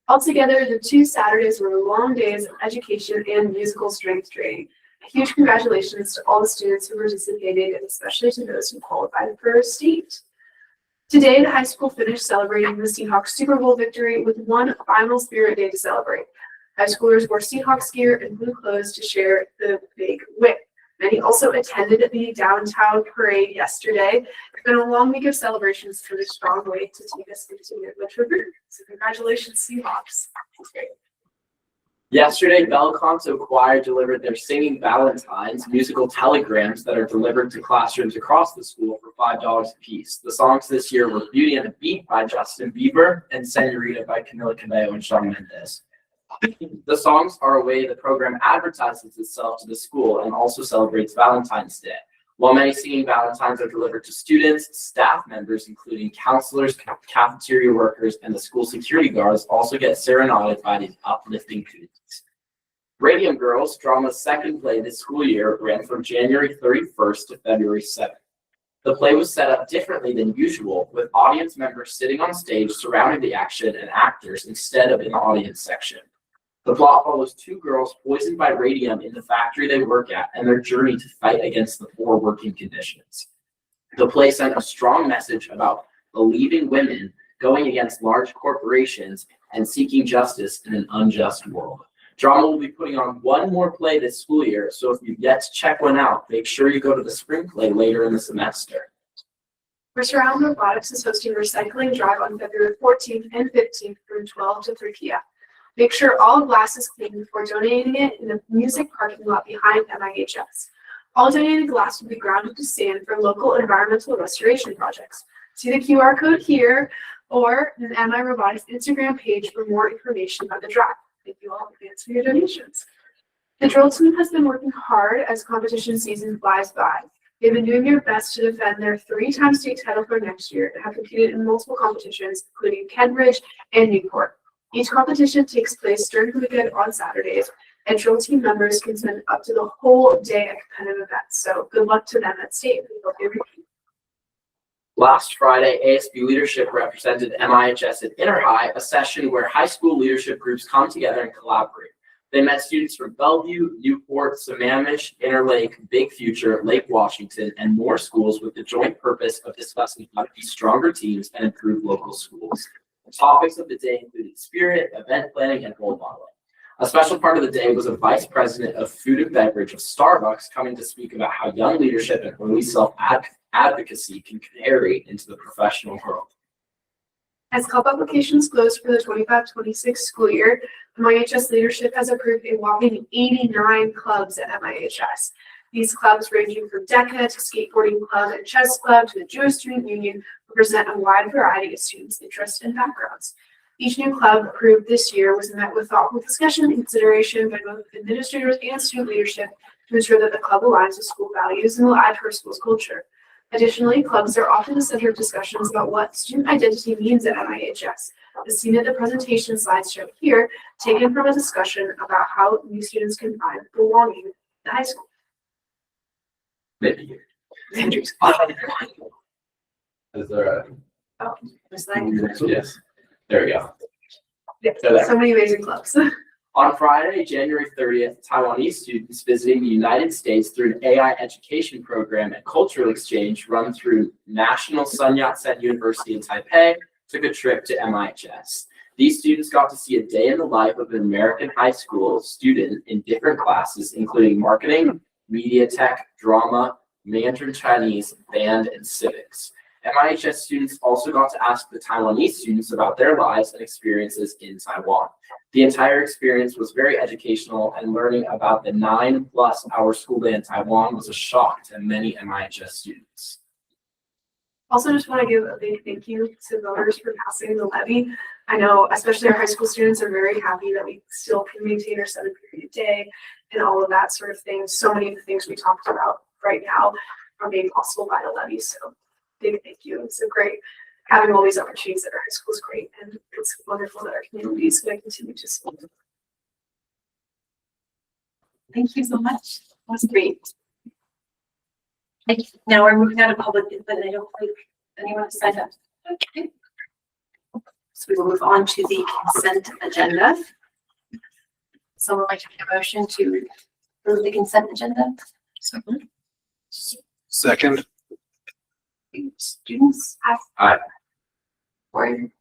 I: Altogether, the 2 Saturdays were long days of education and musical strength training. A huge congratulations to all the students who participated, and especially to those who qualified for state. Today, the high school finished celebrating the Seahawks Super Bowl victory with one final Spirit Day to celebrate. High schoolers wore Seahawks gear and blue clothes to share the big win. Many also attended the downtown parade yesterday. It's been a long week of celebrations for the strong way to take us into Midwest River. So congratulations, Seahawks. That's great.
J: Yesterday, Bel Canto Choir delivered their Singing Valentines musical telegrams that are delivered to classrooms across the school for $5 a piece. The songs this year were Beauty and a Beat by Justin Bieber and Senorita by Camila Cabello and Shawn Mendes. The songs are a way the program advertises itself to the school and also celebrates Valentine's Day. While many Singing Valentines are delivered to students, staff members, including counselors, cafeteria workers, and the school security guards, also get serenaded by these uplifting tunes. Radium Girls, drama's second play this school year, ran from January 31st to February 7th. The play was set up differently than usual, with audience members sitting on stage surrounding the action and actors instead of in the audience section. The plot follows two girls poisoned by radium in the factory they work at and their journey to fight against the poor working conditions. The play sent a strong message about believing women, going against large corporations, and seeking justice in an unjust world. Drama will be putting on one more play this school year, so if you've yet to check one out, make sure you go to the spring play later in the semester.
I: Mercer Robotics is hosting a recycling drive on February 14th and 15th from 12 to 3 p.m. Make sure all glass is clean before donating it in the music parking lot behind MIHS. All donated glass will be ground into sand for local environmental restoration projects. See the QR code here or the MI Robotics Instagram page for more information about the drive. Thank you all in advance for your donations. The drill team has been working hard as competition season flies by. They've been doing their best to defend their 3-time state title for next year and have competed in multiple competitions, including Cambridge and Newport. Each competition takes place during the weekend on Saturdays, and drill team members can spend up to the whole day at competitive events. So good luck to them at state. We hope they repeat.
J: Last Friday, ASB leadership represented MIHS at Interhigh, a session where high school leadership groups come together and collaborate. They met students from Bellevue, Newport, Sammamish, Interlake, Big Future, Lake Washington, and more schools with the joint purpose of discussing how to be stronger teams and improve local schools. The topics of the day included spirit, event planning, and role modeling. A special part of the day was a vice president of food and beverage of Starbucks coming to speak about how young leadership and early self-advocacy can carry into the professional world.
I: As club applications close for the 25-26 school year, MIHS leadership has approved a whopping 89 clubs at MIHS. These clubs, ranging from DECA to Skateboarding Club and Chess Club to the Jewish Student Union, represent a wide variety of students' interests and backgrounds. Each new club approved this year was met with thoughtful discussion and consideration by both administrators and student leadership to ensure that the club aligns with school values and will add to our school's culture. Additionally, clubs are often the center of discussions about what student identity means at MIHS, as seen in the presentation slides shown here, taken from a discussion about how new students can find belonging in the high school.
J: Maybe. Is there a?
I: Oh,
J: Yes. There we go.
I: yeah,
J: So there.
I: so many amazing clubs.
J: On Friday, January 30th, Taiwanese students visiting the United States through an AI education program and cultural exchange run through National Sun Yat-sen University in Taipei took a trip to MIHS. These students got to see a day in the life of an American high school student in different classes, including marketing, media tech, drama, Mandarin Chinese, band, and civics. MIHS students also got to ask the Taiwanese students about their lives and experiences in Taiwan. The entire experience was very educational, and learning about the 9+ hour school day in Taiwan was a shock to many MIHS students.
I: Also, just want to give a big thank you to voters for passing the levy. I know, especially our high school students are very happy that we still can maintain our 7-period day and all of that sort of thing. So many of the things we talked about right now are made possible by the levy. So big thank you. It's so great having all these opportunities at our high school is great, and it's wonderful that our community is going to continue to support.
D: Thank you so much. That was great. Now we're moving out of public input, and I don't think anyone has signed up. Okay. So we will move on to the consent agenda. Someone like to make a motion to approve the consent agenda?
C: Second.
D: Students?
J: Aye.
D: Board?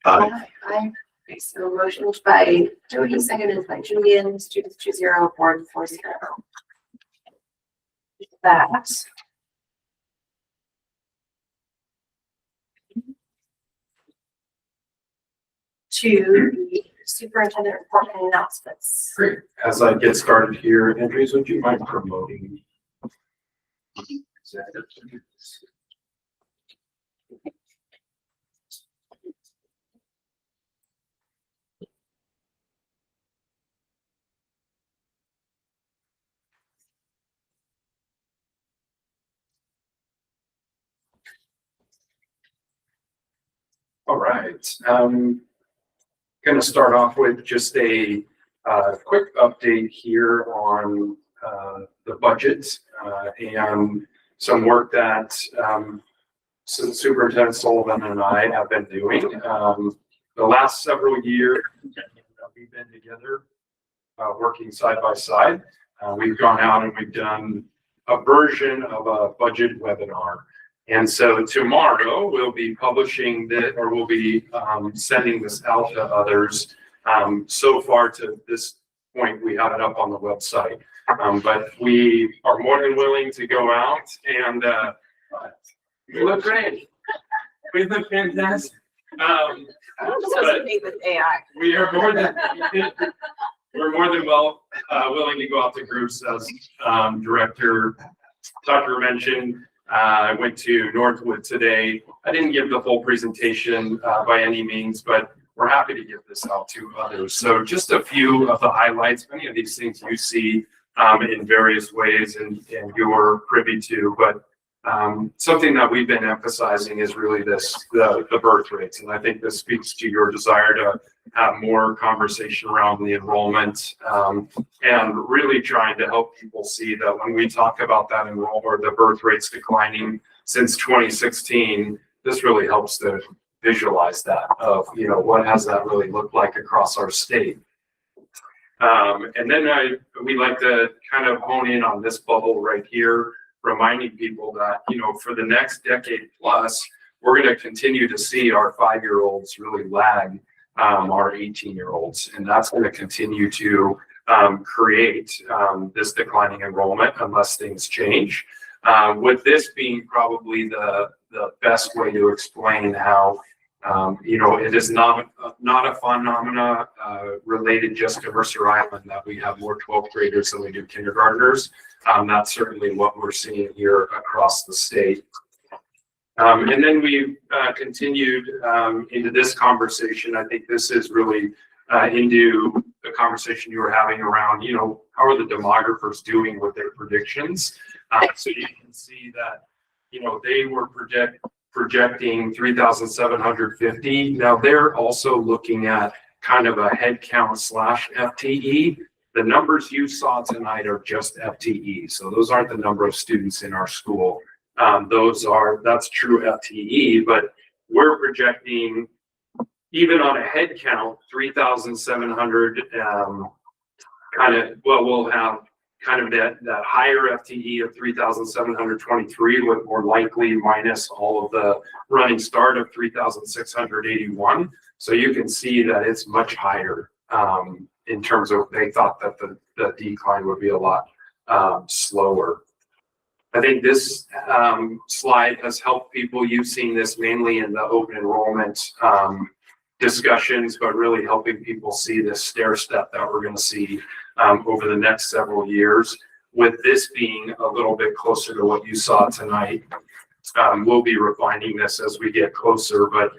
C: Aye.
D: Aye. Okay, so motion by Jody, seconded by Julian, students 2-0, board 4-0. That. To the superintendent report and announcements.
E: Great. As I get started here, Andrews, would you mind promoting? All right. Going to start off with just a quick update here on the budget and some work that Superintendent Sullivan and I have been doing. The last several years, we've been together, working side by side. We've gone out and we've done a version of a budget webinar. And so tomorrow we'll be publishing that, or we'll be sending this out to others. So far to this point, we have it up on the website. But we are more than willing to go out and we look great. We look fantastic.
B: But with AI.
E: We are we're more than willing to go out to groups as Director Tucker mentioned. I went to Northwood today. I didn't give the full presentation by any means, but we're happy to give this out to others. So just a few of the highlights. Many of these things you see in various ways and you're privy to, but something that we've been emphasizing is really the birth rates. And I think this speaks to your desire to have more conversation around the enrollment and really trying to help people see that when we talk about that enrollment or the birth rates declining since 2016, this really helps to visualize that of, what has that really looked like across our state. And then we like to kind of hone in on this bubble right here, reminding people that, for the next decade plus, we're going to continue to see our 5-year-olds really lag our 18-year-olds. And that's going to continue to create this declining enrollment unless things change. With this being probably the best way to explain how, it is not a phenomena related just to Mercer Island that we have more 12th graders than we do kindergartners. That's certainly what we're seeing here across the state. And then we've continued into this conversation. I think this is really into the conversation you were having around, how are the demographers doing with their predictions? So you can see that, they were projecting 3,750. Now they're also looking at kind of a head count / FTE. The numbers you saw tonight are just FTE. So those aren't the number of students in our school. That's true FTE, but we're projecting even on a head count, 3,700 we'll have kind of that higher FTE of 3,723 with more likely minus all of the running start of 3,681. So you can see that it's much higher in terms of they thought that the decline would be a lot slower. I think this slide has helped people. You've seen this mainly in the open enrollment discussions, but really helping people see this stair step that we're going to see over the next several years. With this being a little bit closer to what you saw tonight, we'll be refining this as we get closer, but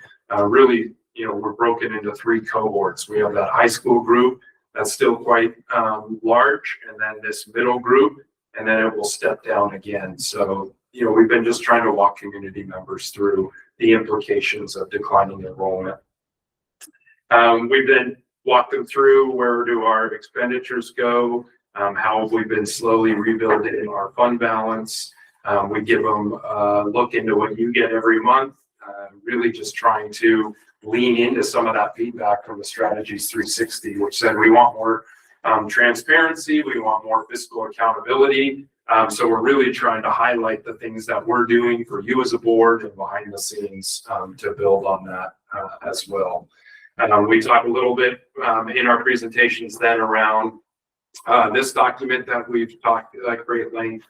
E: really, we're broken into 3 cohorts. We have that high school group that's still quite large, and then this middle group, and then it will step down again. So, we've been just trying to walk community members through the implications of declining enrollment. We've been walking through where do our expenditures go, how have we been slowly rebuilding our fund balance. We give them a look into what you get every month, really just trying to lean into some of that feedback from the Strategies 360, which said we want more transparency, we want more fiscal accountability. So we're really trying to highlight the things that we're doing for you as a board and behind the scenes to build on that as well. We talked a little bit in our presentations then around this document that we've talked at great length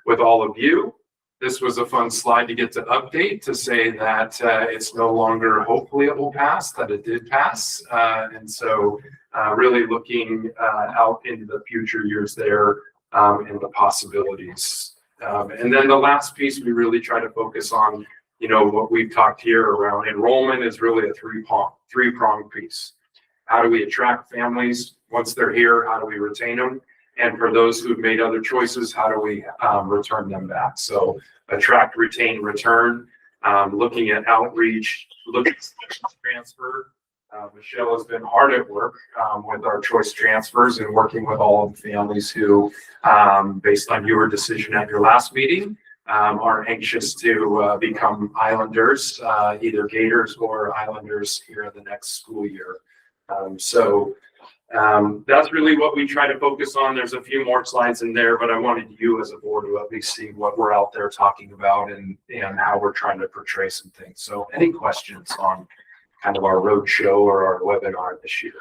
E: with all of you. This was a fun slide to get to update to say that it's no longer hopefully it will pass, that it did pass. And so really looking out into the future years there and the possibilities. And then the last piece we really try to focus on, what we've talked here around enrollment is really a three-pronged piece. How do we attract families once they're here? How do we retain them? And for those who've made other choices, how do we return them back? So attract, retain, return, looking at outreach, looking at transfer. Michelle has been hard at work with our choice transfers and working with all of the families who, based on your decision at your last meeting, are anxious to become Islanders, either Gators or Islanders here in the next school year. That's really what we try to focus on. There's a few more slides in there, but I wanted you as a board to at least see what we're out there talking about and how we're trying to portray some things. So any questions on kind of our road show or our webinar this year?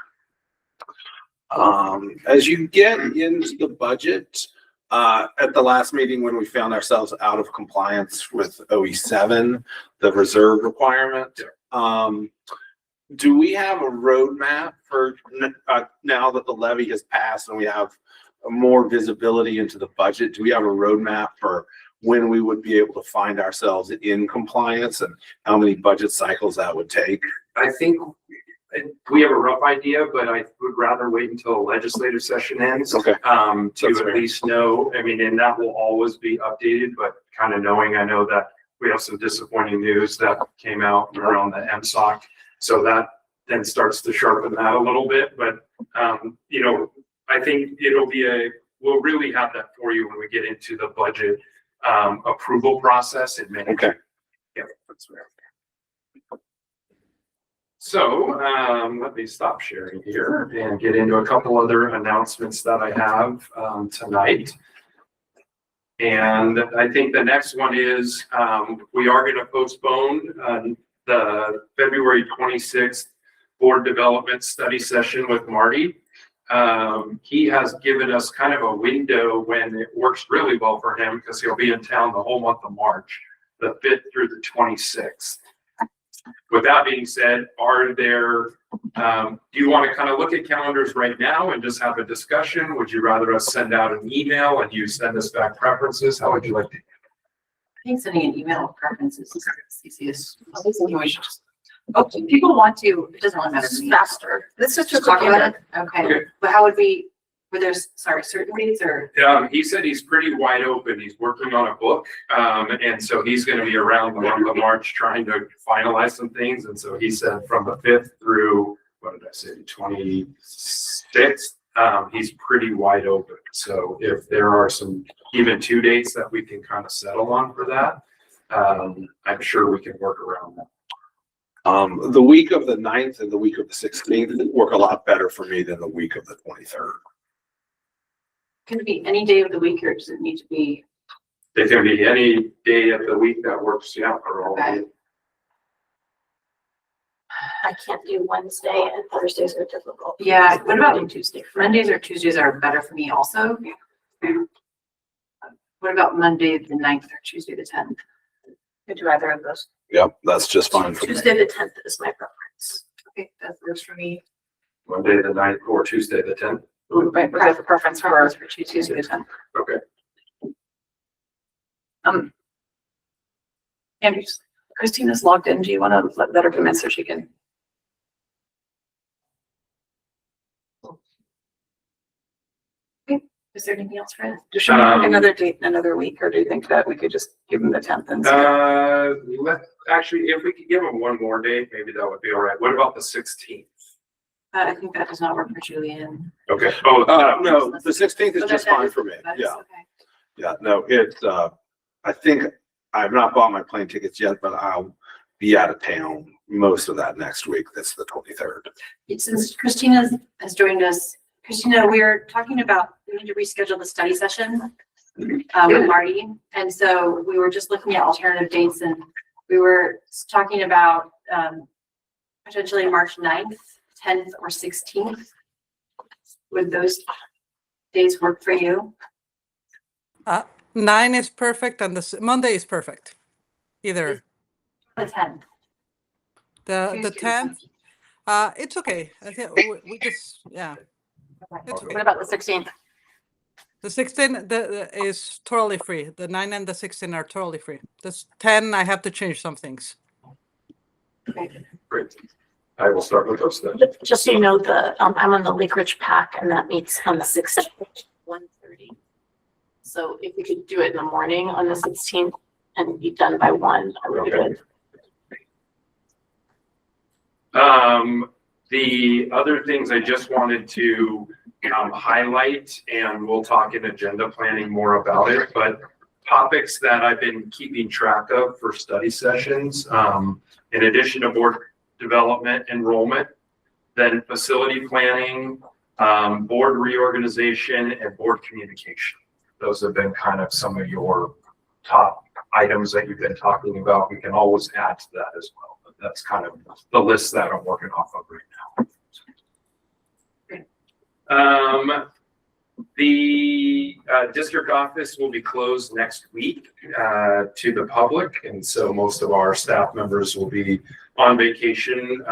C: As you get into the budget, at the last meeting when we found ourselves out of compliance with OE7, the reserve requirement, do we have a roadmap for now that the levy has passed and we have more visibility into the budget? Do we have a roadmap for when we would be able to find ourselves in compliance and how many budget cycles that would take?
E: I think we have a rough idea, but I would rather wait until the legislative session ends.
C: Okay.
E: To
C: That's
E: at
C: fair.
E: least know, I mean, and that will always be updated, but kind of knowing, I know that we have some disappointing news that came out around the MSOC. So that then starts to sharpen that a little bit, but, I think we'll really have that for you when we get into the budget, approval process in May.
C: Okay.
E: Yeah, that's fair. So, let me stop sharing here and get into a couple other announcements that I have, tonight. And I think the next one is, we are going to postpone, the February 26th board development study session with Marty. He has given us kind of a window when it works really well for him because he'll be in town the whole month of March, the 5th through the 26th. With that being said, do you want to kind of look at calendars right now and just have a discussion? Would you rather us send out an email and you send us back preferences? How would you like to?
D: I think sending an email with preferences is the easiest. I was thinking we should just, people want to, it doesn't really matter to me.
H: Faster.
D: Let's just talk about it. Okay, but how would were there, certain dates or?
E: He said he's pretty wide open. He's working on a book. And so he's going to be around the month of March trying to finalize some things. And so he said from the 5th through, what did I say, 26th, he's pretty wide open. So if there are some even 2 dates that we can kind of settle on for that, I'm sure we can work around that.
C: The week of the 9th and the week of the 16th work a lot better for me than the week of the 23rd.
D: Can it be any day of the week or does it need to be?
E: It can be any day of the week that works, yeah, for all of you.
H: I can't do Wednesday and Thursdays are difficult.
D: Yeah, what about
H: Tuesday?
D: Mondays or Tuesdays are better for me also. What about Monday, the 9th or Tuesday, the 10th?
H: Could do either of those.
C: Yep, that's just fine for me.
H: Tuesday the 10th is my preference.
D: Okay, that works for me.
E: Monday the 9th or Tuesday the 10th.
D: Right, I have a preference for Tuesday, the 10th.
E: Okay.
B: Andrew, Christina's logged in. Do you want to let her come in so she can?
D: Is there anything else, Fred?
B: Does she want another date, another week, or do you think that we could just give them the 10th and?
E: Actually, if we could give them one more date, maybe that would be all right. What about the 16th?
D: I think that does not work for Julian.
E: Okay.
C: No, the 16th is
D: So
C: just
D: that
C: fine
D: is-
C: for me.
D: that is
C: Yeah,
D: okay.
C: yeah, no, I think I've not bought my plane tickets yet, but I'll be out of town most of that next week. That's the 23rd.
D: Since Christina has joined us, Christina, we're talking about, we need to reschedule the study session with Marty. And so we were just looking at alternative dates and we were talking about potentially March 9th, 10th or 16th. Would those days work for you?
K: 9 is perfect and Monday is perfect. Either
D: The 10th.
K: the
D: Tuesday,
K: 10th, it's okay. I think we just, yeah. It's okay.
H: What about the 16th?
K: The 16 is totally free. The 9 and the 16 are totally free. This 10, I have to change some things.
E: Great. I will start with those then.
H: Just so you know, I'm on the Lake Ridge Pack and that meets on the 16th, 1:30. So if we could do it in the morning on the 16th and be done by 1, I would be
E: Okay.
H: good.
E: The other things I just wanted to highlight, and we'll talk in agenda planning more about it, but topics that I've been keeping track of for study sessions, in addition to board development enrollment, then facility planning, board reorganization, and board communication. Those have been kind of some of your top items that you've been talking about. We can always add to that as well, but that's kind of the list that I'm working off of right now. The district office will be closed next week to the public, and so most of our staff members will be on vacation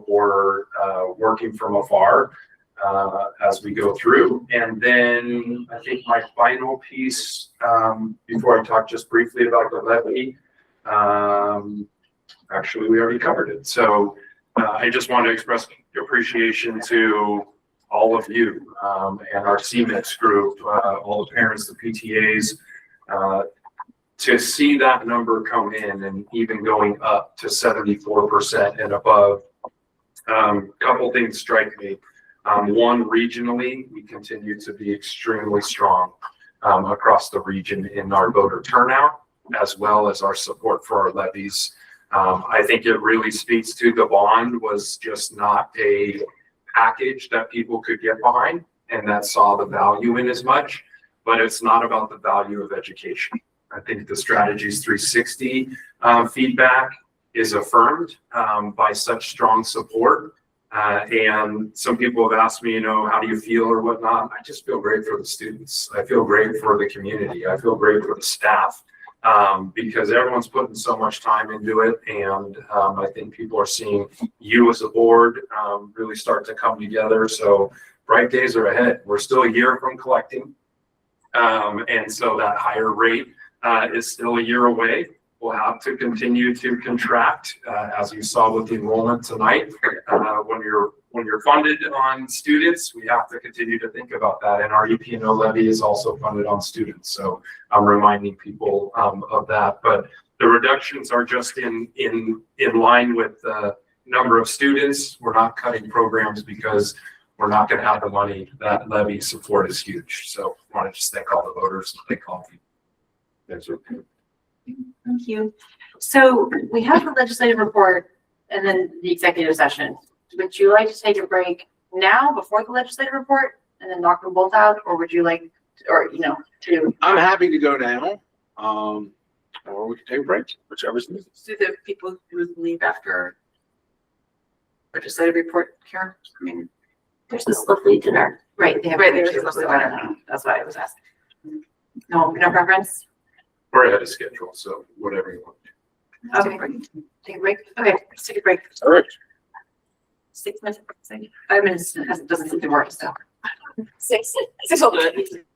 E: or working from afar as we go through. And then I think my final piece, before I talk just briefly about the levy, actually we already covered it. So I just want to express appreciation to all of you and our CMIX group, all the parents, the PTAs, to see that number come in and even going up to 74% and above. Couple things strike me. One, regionally, we continue to be extremely strong across the region in our voter turnout, as well as our support for our levies. I think it really speaks to the bond was just not a package that people could get behind and that saw the value in as much, but it's not about the value of education. I think the Strategies 360 feedback is affirmed by such strong support. And some people have asked me, how do you feel or whatnot? I just feel great for the students. I feel great for the community. I feel great for the staff because everyone's putting so much time into it. And I think people are seeing you as a board really start to come together. So bright days are ahead. We're still a year from collecting. And so that higher rate is still a year away. We'll have to continue to contract, as you saw with the enrollment tonight. When you're funded on students, we have to continue to think about that. And our EP&O levy is also funded on students. So I'm reminding people of that. But the reductions are just in line with the number of students. We're not cutting programs because we're not going to have the money. That levy support is huge. So I want to just thank all the voters. Thank all of you. Thanks.
D: Thank you. So we have the legislative report and then the executive session. Would you like to take a break now before the legislative report and then knock them both out? Or would you like, to?
C: I'm happy to go now, or we can take a break, whichever's needed.
B: Do the people who leave after legislative report, Karen? I mean,
H: There's this lovely dinner.
D: Right, they have.
B: right, there's a list of, I don't know. That's why I was asking.
D: No preference?
E: We're ahead of schedule, so whatever you want.
D: Okay, take a break. Okay, let's take a break.
C: All right.
D: 6 minutes, 5 minutes doesn't seem to work, so. Six will do it.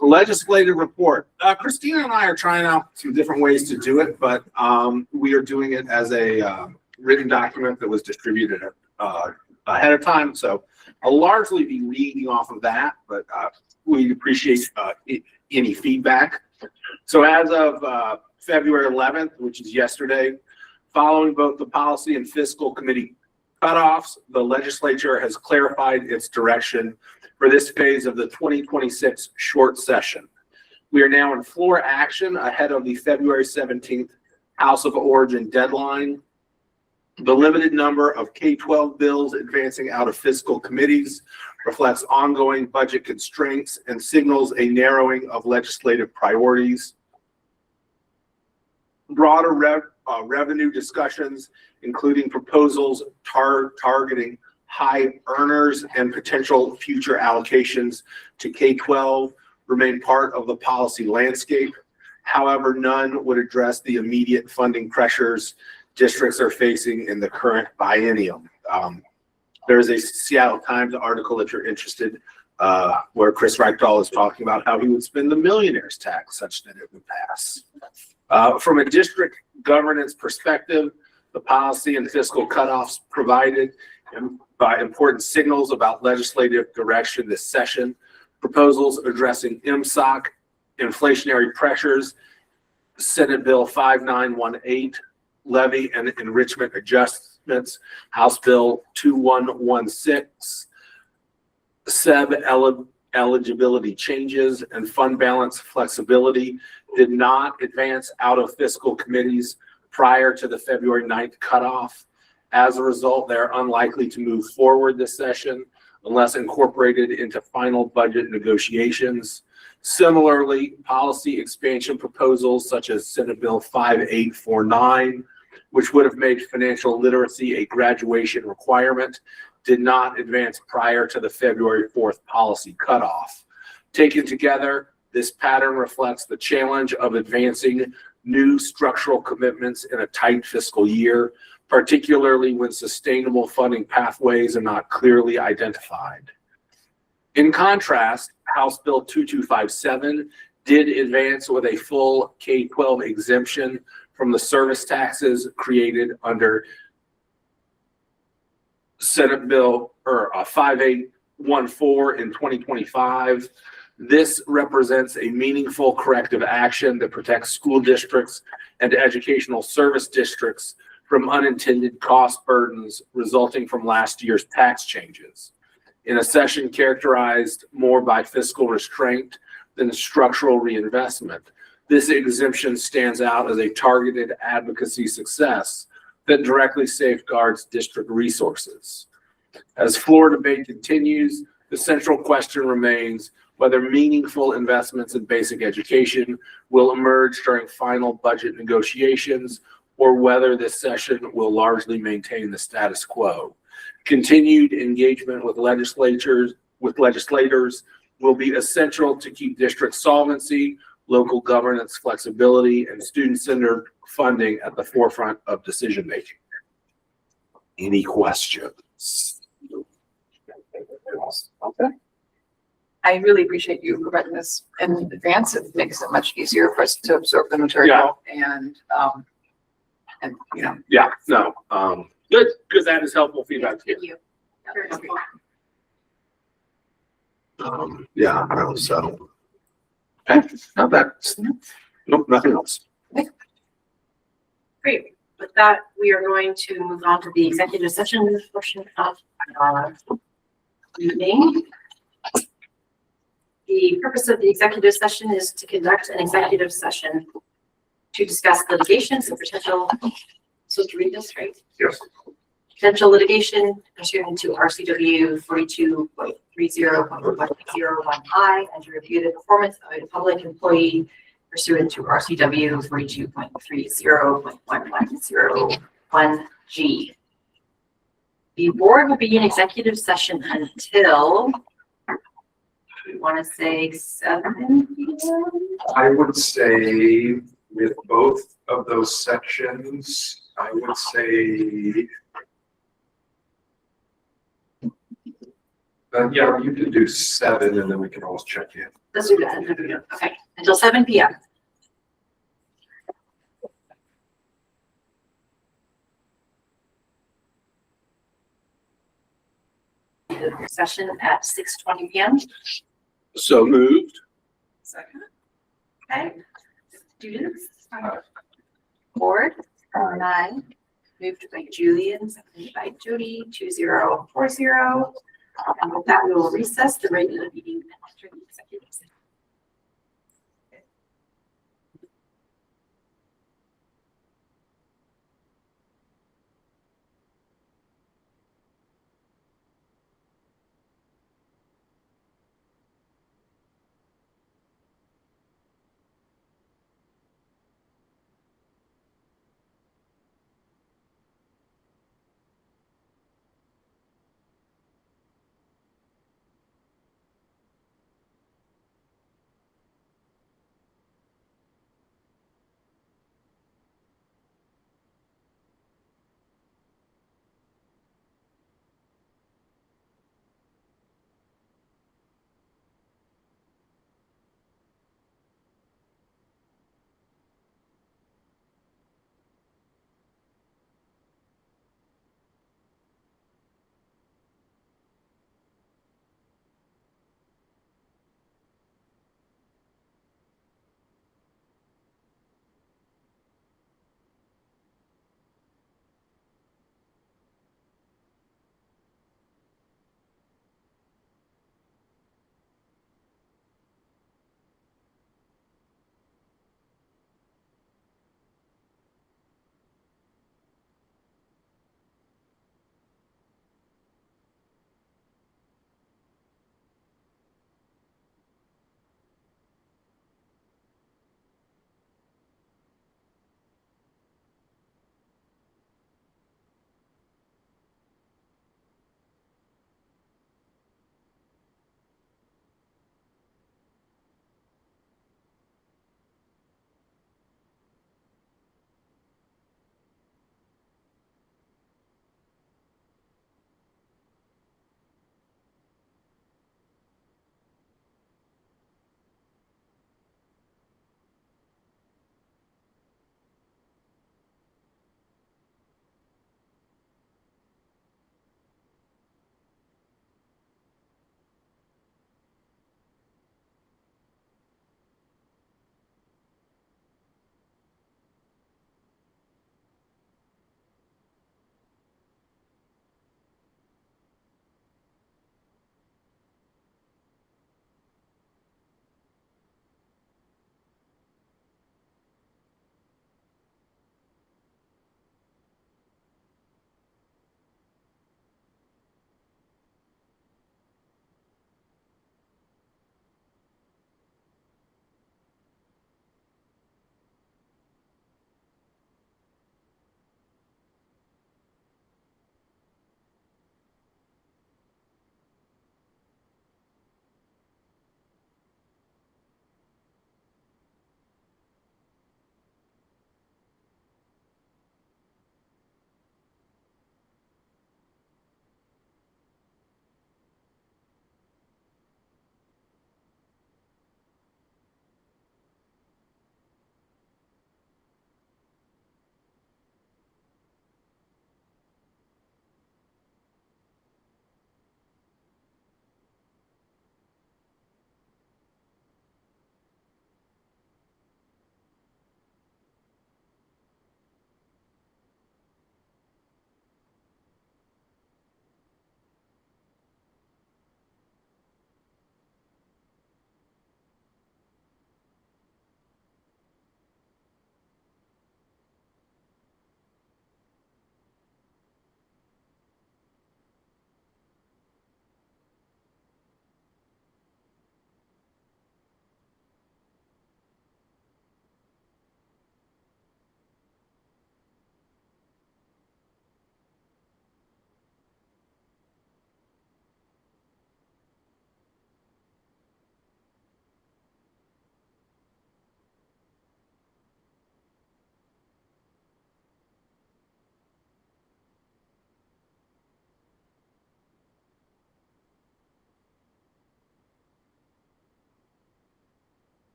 C: Legislative report. Christina and I are trying out some different ways to do it, but we are doing it as a written document that was distributed ahead of time. So I'll largely be reading off of that, but we appreciate any feedback. So as of February 11th, which is yesterday, following both the policy and fiscal committee cutoffs, the legislature has clarified its direction for this phase of the 2026 short session. We are now in floor action ahead of the February 17th House of Origin deadline. The limited number of K-12 bills advancing out of fiscal committees reflects ongoing budget constraints and signals a narrowing of legislative priorities. Broader revenue discussions, including proposals targeting high earners and potential future allocations to K-12, remain part of the policy landscape. However, none would address the immediate funding pressures districts are facing in the current biennium. There is a Seattle Times article, if you're interested, where Chris Reichdahl is talking about how he would spend the millionaire's tax such that it would pass. From a district governance perspective, the policy and fiscal cutoffs provided by important signals about legislative direction this session. Proposals addressing MSOC, inflationary pressures, Senate Bill 5918, levy and enrichment adjustments, House Bill 2116, SEB eligibility changes, and fund balance flexibility did not advance out of fiscal committees prior to the February 9th cutoff. As a result, they're unlikely to move forward this session unless incorporated into final budget negotiations. Similarly, policy expansion proposals such as Senate Bill 5849, which would have made financial literacy a graduation requirement, did not advance prior to the February 4th policy cutoff. Taken together, this pattern reflects the challenge of advancing new structural commitments in a tight fiscal year, particularly when sustainable funding pathways are not clearly identified. In contrast, House Bill 2257 did advance with a full K-12 exemption from the service taxes created under Senate Bill 5814 in 2025. This represents a meaningful corrective action that protects school districts and educational service districts from unintended cost burdens resulting from last year's tax changes. In a session characterized more by fiscal restraint than structural reinvestment, this exemption stands out as a targeted advocacy success that directly safeguards district resources. As floor debate continues, the central question remains whether meaningful investments in basic education will emerge during final budget negotiations or whether this session will largely maintain the status quo. Continued engagement with legislators will be essential to keep district solvency, local governance flexibility, and student-centered funding at the forefront of decision-making. Any questions? Okay.
B: I really appreciate you providing this in advance. It makes it much easier for us to absorb the material and you know.
C: Yeah, no, good, because that is helpful feedback here.
D: Thank you.
C: Yeah, so. Okay, no, nope, nothing else.
D: Great. With that, we are going to move on to the executive session portion of our meeting. The purpose of the executive session is to conduct an executive session to discuss litigations and potential, so to read this, right?
C: Yes.
D: Potential litigation pursuant to RCW 42.30.101I and to review the performance of a public employee pursuant to RCW 42.30.110.1G. The board will be in executive session until, we want to say 7 p.m.
E: I would say with both of those sections, I would say. Yeah, you can do 7 and then we can always check in.
D: Let's do that. Okay, until 7 p.m. Session at 6:20 p.m.
C: So moved.
B: Second.
D: Okay. Students. Board. Aye. Moved by Julian, seconded by Jody, 2040. And with that, we will recess the regular meeting and enter the executive session.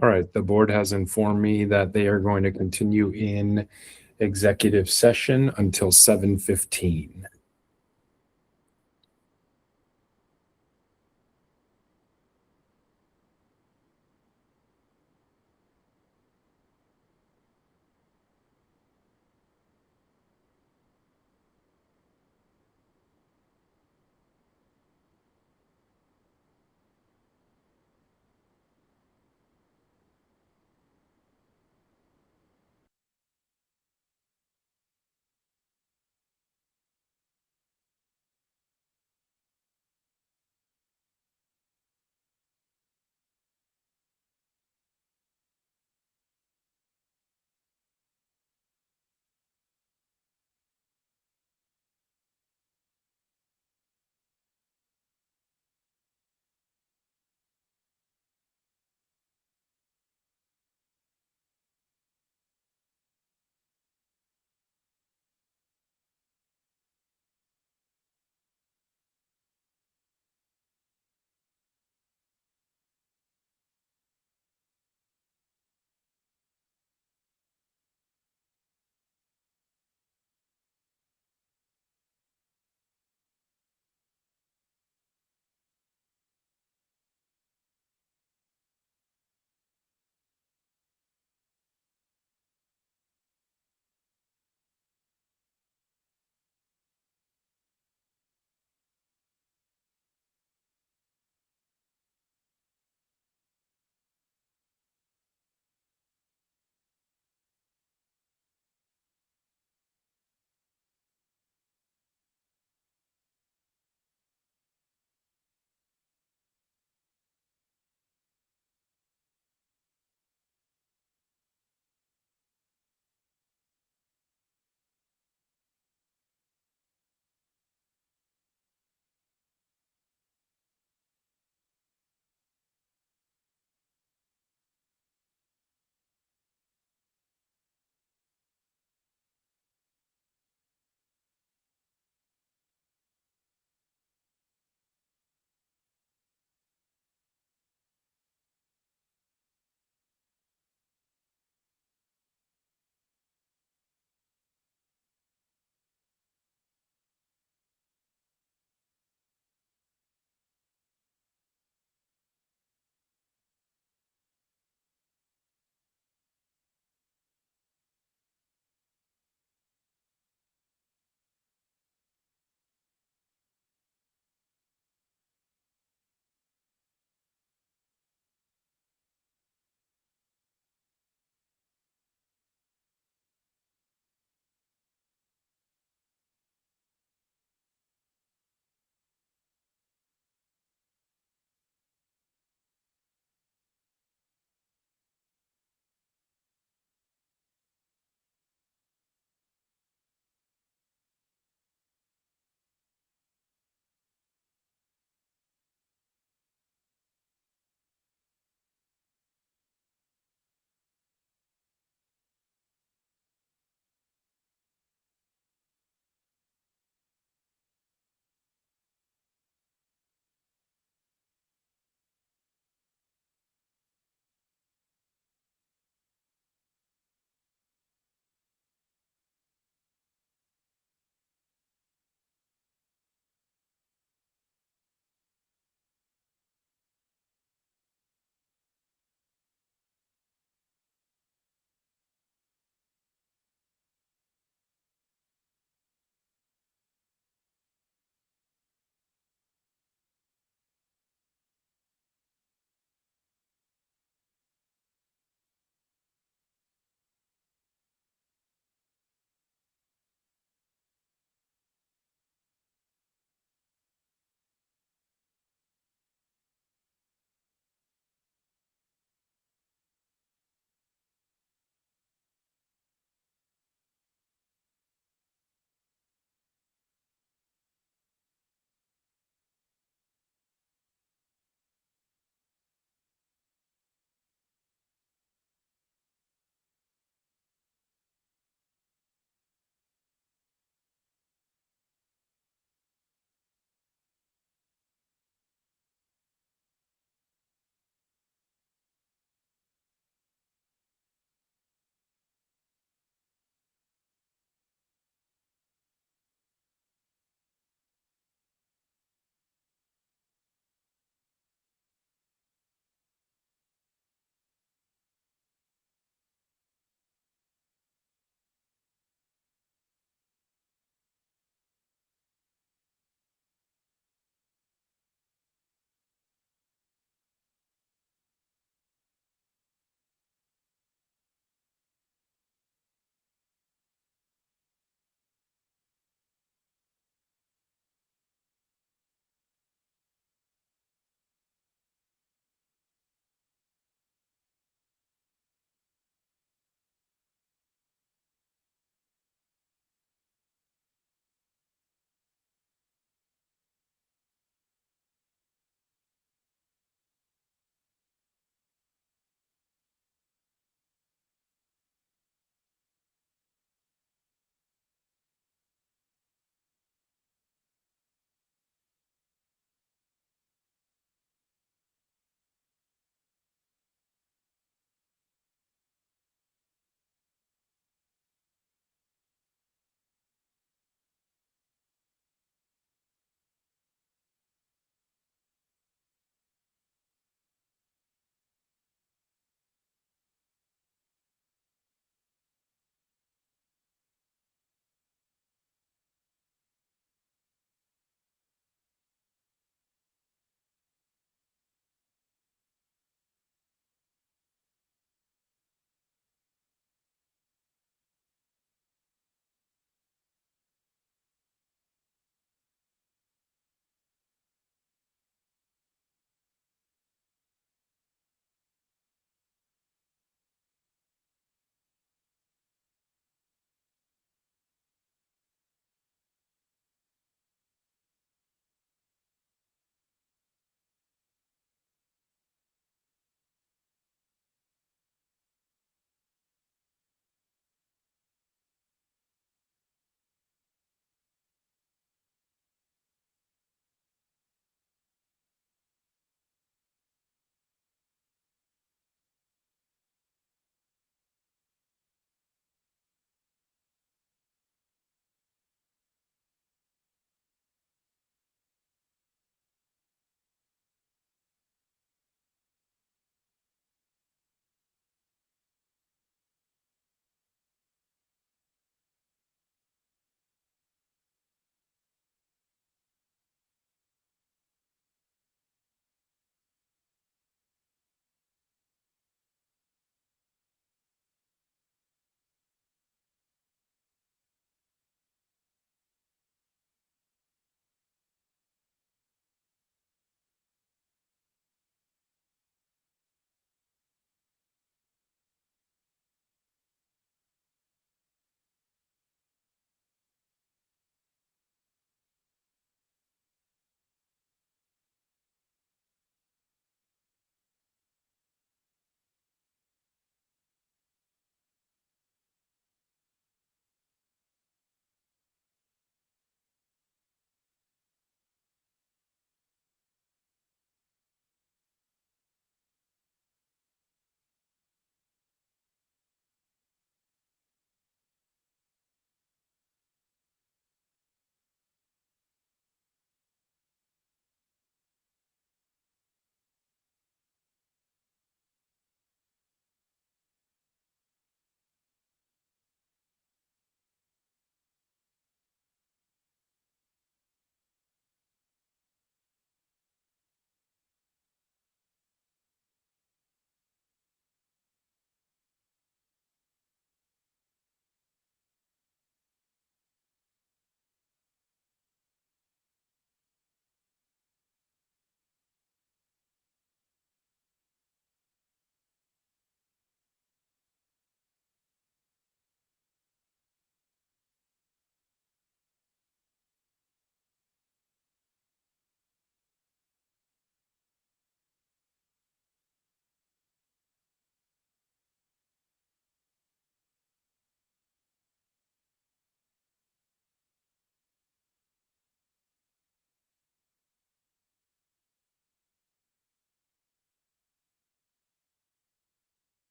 L: All right, the board has informed me that they are going to continue in executive session until 7:15.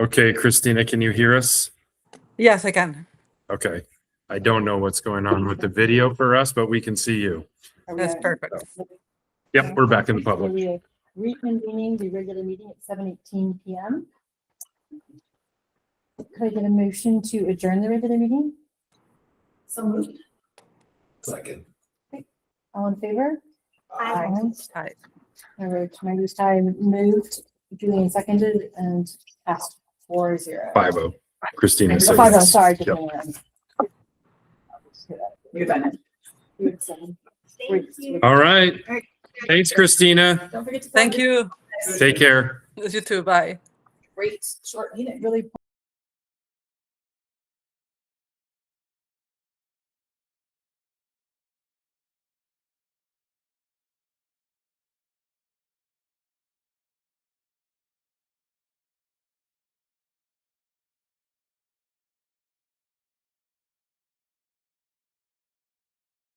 L: Okay, Christina, can you hear us?
K: Yes, I can.
L: Okay. I don't know what's going on with the video for us, but we can see you.
K: That's perfect.
L: Yep, we're back in the
M: So
L: public.
M: we are reconvening the regular meeting at 7:18 PM. Could I get a motion to adjourn the regular meeting?
G: So moved.
F: Second.
M: All in favor? Aye.
K: Hi.
M: All right, Maggie's time moved, Julian seconded and passed 4-0.
L: 5-0. Christina said.
M: 5-0, sorry.
L: Yep.
B: You're done.
M: Thank you.
L: All right. Thanks, Christina.
M: Don't forget to.
K: Thank you.
L: Take care.
K: You too. Bye.
M: Great, short meeting, really.